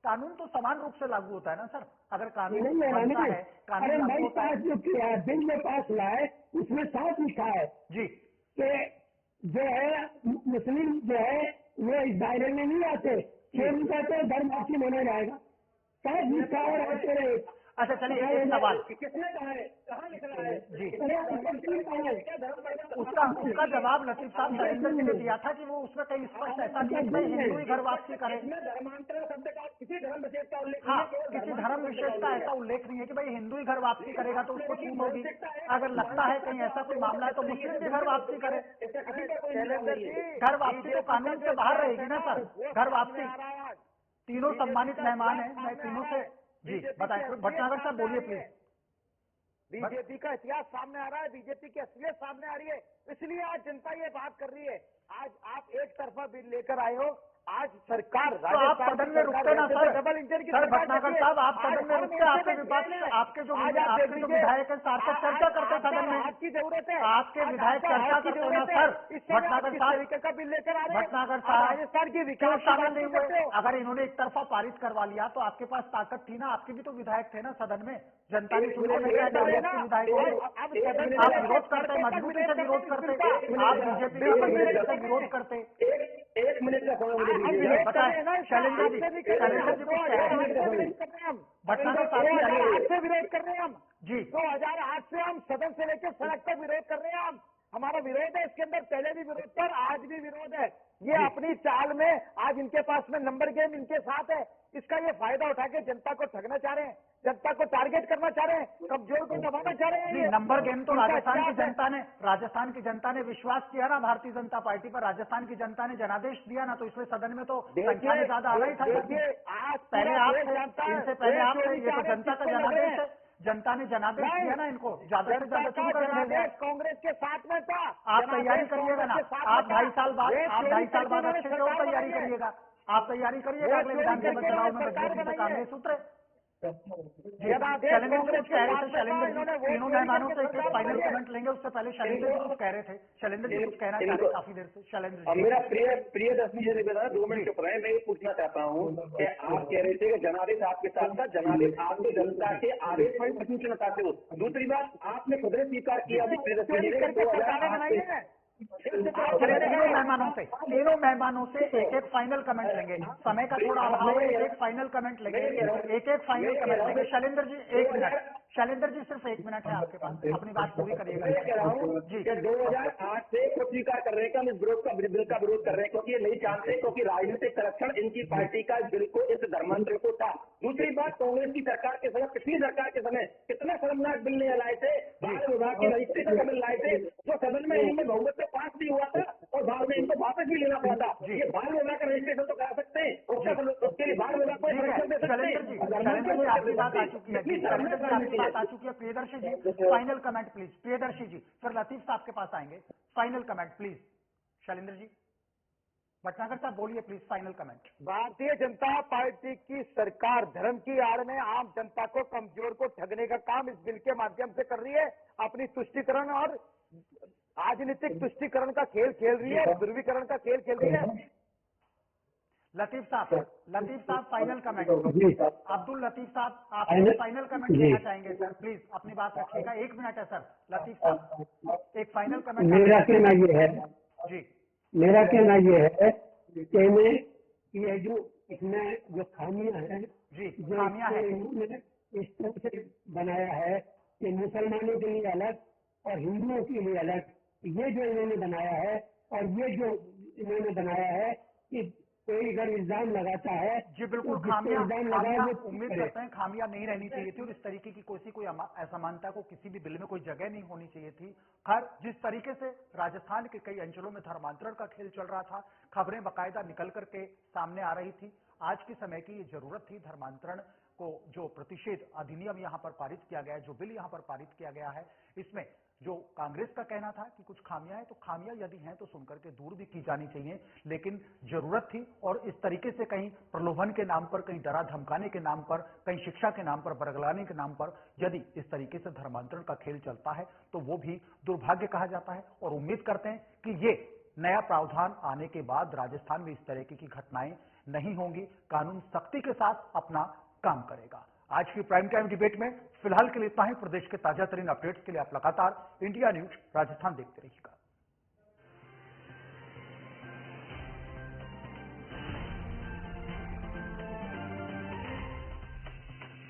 कानून तो समान रूप से लागू होता है ना सर, अगर कानून बनता है, कानून लागू होता है। जो बिल में पास लाए उसमें साफ लिखा है जी कि जो है मुस्लिम जो है वो इस दायरे में नहीं आते, उनका तो धर्म आपसी माना जाएगा, साफ लिखा है। अच्छा चलिए एक सवाल, किसने कहा है, कहाँ लिखा है जी, उसका जवाब लतीफ साहब शैलेंद्र जी ने दिया था कि वो उसमें कहीं स्पष्ट ऐसा नहीं है हिंदू ही घर वापसी करे। धर्मांतरण शब्द का किसी धर्म विशेष का उल्लेख, हाँ किसी धर्म विशेष का ऐसा उल्लेख नहीं है कि भाई हिंदू ही घर वापसी करेगा तो उसको छूट होगी। अगर लगता है कहीं ऐसा कोई मामला है तो मुस्लिम भी घर वापसी करे। घर वापसी तो कानून से बाहर रहेगी ना सर, घर वापसी। तीनों सम्मानित मेहमान है, मैं तीनों से जी बताइए, भटनागर साहब बोलिए प्लीज। बीजेपी का इतिहास सामने आ रहा है, बीजेपी की असलियत सामने आ रही है, इसलिए आज जनता ये बात कर रही है। आज आप एक तरफा बिल लेकर आए हो, आज सरकार तो आप सदन में रुकते ना सर, डबल इंजन की सर भटनागर साहब आप सदन में रुकते, आपके विपक्ष आपके जो विधायक है सार्थक चर्चा करते सदन में, आपकी जरूरत है, आपके विधायक चर्चा करते ना सर। भटनागर साहब का बिल लेकर आ रहे हैं, भटनागर साहब राजस्थान की विकास शामिल नहीं हुए। अगर इन्होंने एक तरफा पारित करवा लिया तो आपके पास ताकत थी ना, आपके भी तो विधायक थे ना सदन में, जनता ने चुने विधायक को। आप विरोध करते, मजबूती से विरोध करते, आप बीजेपी का विरोध करते। एक मिनट का समय बताए शैलेंद्र जी भटनागर साहब से विरोध कर रहे हैं हम जी, 2008 से हम सदन से लेकर सड़क तक विरोध कर रहे हैं। हम हमारा विरोध है, इसके अंदर पहले भी विरोध पर आज भी विरोध है। ये अपनी चाल में आज इनके पास में नंबर गेम इनके साथ है, इसका ये फायदा उठा के जनता को ठगना चाह रहे हैं, जनता को टारगेट करना चाह रहे हैं, कमजोर को दबाना चाह रहे हैं। नंबर गेम तो राजस्थान की जनता ने विश्वास किया ना भारतीय जनता पार्टी पर, राजस्थान की जनता ने जनादेश दिया ना, तो इसलिए सदन में तो संख्या में ज्यादा आ रही था। आज पहले आप इनसे पहले आप ये तो जनता का जनादेश है, जनता ने जनादेश दिया ना इनको, ज्यादा से ज्यादा चुन कर कांग्रेस के साथ में था। आप तैयारी करिएगा ना, आप 2.5 साल बाद अच्छे से और तैयारी करिएगा, आप तैयारी करिएगा अगले विधानसभा चुनाव में मजबूती से कांग्रेस उतरे। शैलेंद्र तीनों मेहमानों से एक फाइनल कमेंट लेंगे, उससे पहले शैलेंद्र जी कुछ कह रहे थे, शैलेंद्र जी कुछ कहना चाह रहे काफी देर से। शैलेंद्र जी मेरा प्रियदर्शी जी ने 2 मिनट चुप रहे, मैं ये पूछना चाहता हूँ कि आप कह रहे थे कि जनादेश आपके साथ था, जनादेश आप तो जनता के आदेश पर प्रश्न चुनना चाहते हो। दूसरी बात आपने खुद ने स्वीकार किया तीनों मेहमानों से एक फाइनल कमेंट लेंगे, समय का थोड़ा अभाव है, एक फाइनल कमेंट लेंगे, एक फाइनल कमेंट लेंगे। शैलेंद्र जी 1 मिनट, शैलेंद्र जी सिर्फ 1 मिनट है आपके पास, अपनी बात पूरी करिएगा जी। 2008 से स्वीकार कर रहे हैं कि हम इस बिल का विरोध कर रहे हैं, क्योंकि ये नहीं जानते, क्योंकि राजनीतिक संरक्षण इनकी पार्टी का बिल को इस धर्मांतरण को था। दूसरी बात, कांग्रेस की सरकार के समय, पिछली सरकार के समय कितना शर्मनाक बिल नहीं लाए थे, बाल विभाग की रजिस्ट्रेशन का बिल लाए थे, जो सदन में इनमें बहुमत से पास भी हुआ था और बाद में इनको वापस भी लेना पड़ा था। ये बाल विभाग का रजिस्ट्रेशन तो करा सकते हैं, उसके लिए बाल विभाग को बात आ चुकी है, शैलेंद्र जी आपकी बात आ चुकी है। प्रियदर्शी जी फाइनल कमेंट प्लीज। प्रियदर्शी जी, फिर लतीफ साहब के पास आएंगे। फाइनल कमेंट प्लीज शैलेंद्र जी। भटनागर साहब बोलिए please, final comment. Bharatiya Janata party की सरकार धर्म की आड़ में आम जनता को, कमजोर को ठगने का काम इस बिल के माध्यम से कर रही है। अपनी तुष्टीकरण और राजनीतिक तुष्टीकरण का खेल खेल रही है, ध्रुवीकरण का खेल खेल रही है। लतीफ साहब फाइनल कमेंट। अब्दुल लतीफ साहब, आप फाइनल कमेंट देना चाहेंगे सर, प्लीज अपनी बात रखिएगा। 1 मिनट है सर। लतीफ साहब एक फाइनल कमेंट। मेरा कहना ये है जी, मेरा कहना ये है कि ये जो इसमें जो खामियां हैं, जी जो खामियां हैं, इन्होंने इस तरह से बनाया है कि मुसलमानों के लिए अलग और हिंदुओं के लिए अलग, ये जो इन्होंने बनाया है, और ये जो इन्होंने बनाया है कि कोई अगर इल्जाम लगाता है, जी बिल्कुल, खामियां उम्मीद करते हैं खामियां नहीं रहनी चाहिए थी, और इस तरीके की कोई असमानता को किसी भी बिल में कोई जगह नहीं होनी चाहिए थी। खैर, जिस तरीके से राजस्थान के कई अंचलों में धर्मांतरण का खेल चल रहा था, खबरें बाकायदा निकल करके सामने आ रही थी। आज के समय की ये जरूरत थी धर्मांतरण को, जो प्रतिषेध अधिनियम यहां पर पारित किया गया है, जो बिल यहां पर पारित किया गया है, इसमें जो कांग्रेस का कहना था कि कुछ खामियां हैं, तो खामियां यदि हैं तो सुनकर के दूर भी की जानी चाहिए, लेकिन जरूरत थी। और इस तरीके से कहीं प्रलोभन के नाम पर, कहीं डरा धमकाने के नाम पर, कहीं शिक्षा के नाम पर, बरगलाने के नाम पर यदि इस तरीके से धर्मांतरण का खेल चलता है तो वो भी दुर्भाग्य कहा जाता है। और उम्मीद करते हैं कि ये नया प्रावधान आने के बाद राजस्थान में इस तरीके की घटनाएं नहीं होंगी, कानून सख्ती के साथ अपना काम करेगा। आज की प्राइम टाइम डिबेट में फिलहाल के लिए इतना ही। प्रदेश के ताजा तरीन अपडेट्स के लिए आप लगातार इंडिया न्यूज राजस्थान देखते रहिएगा।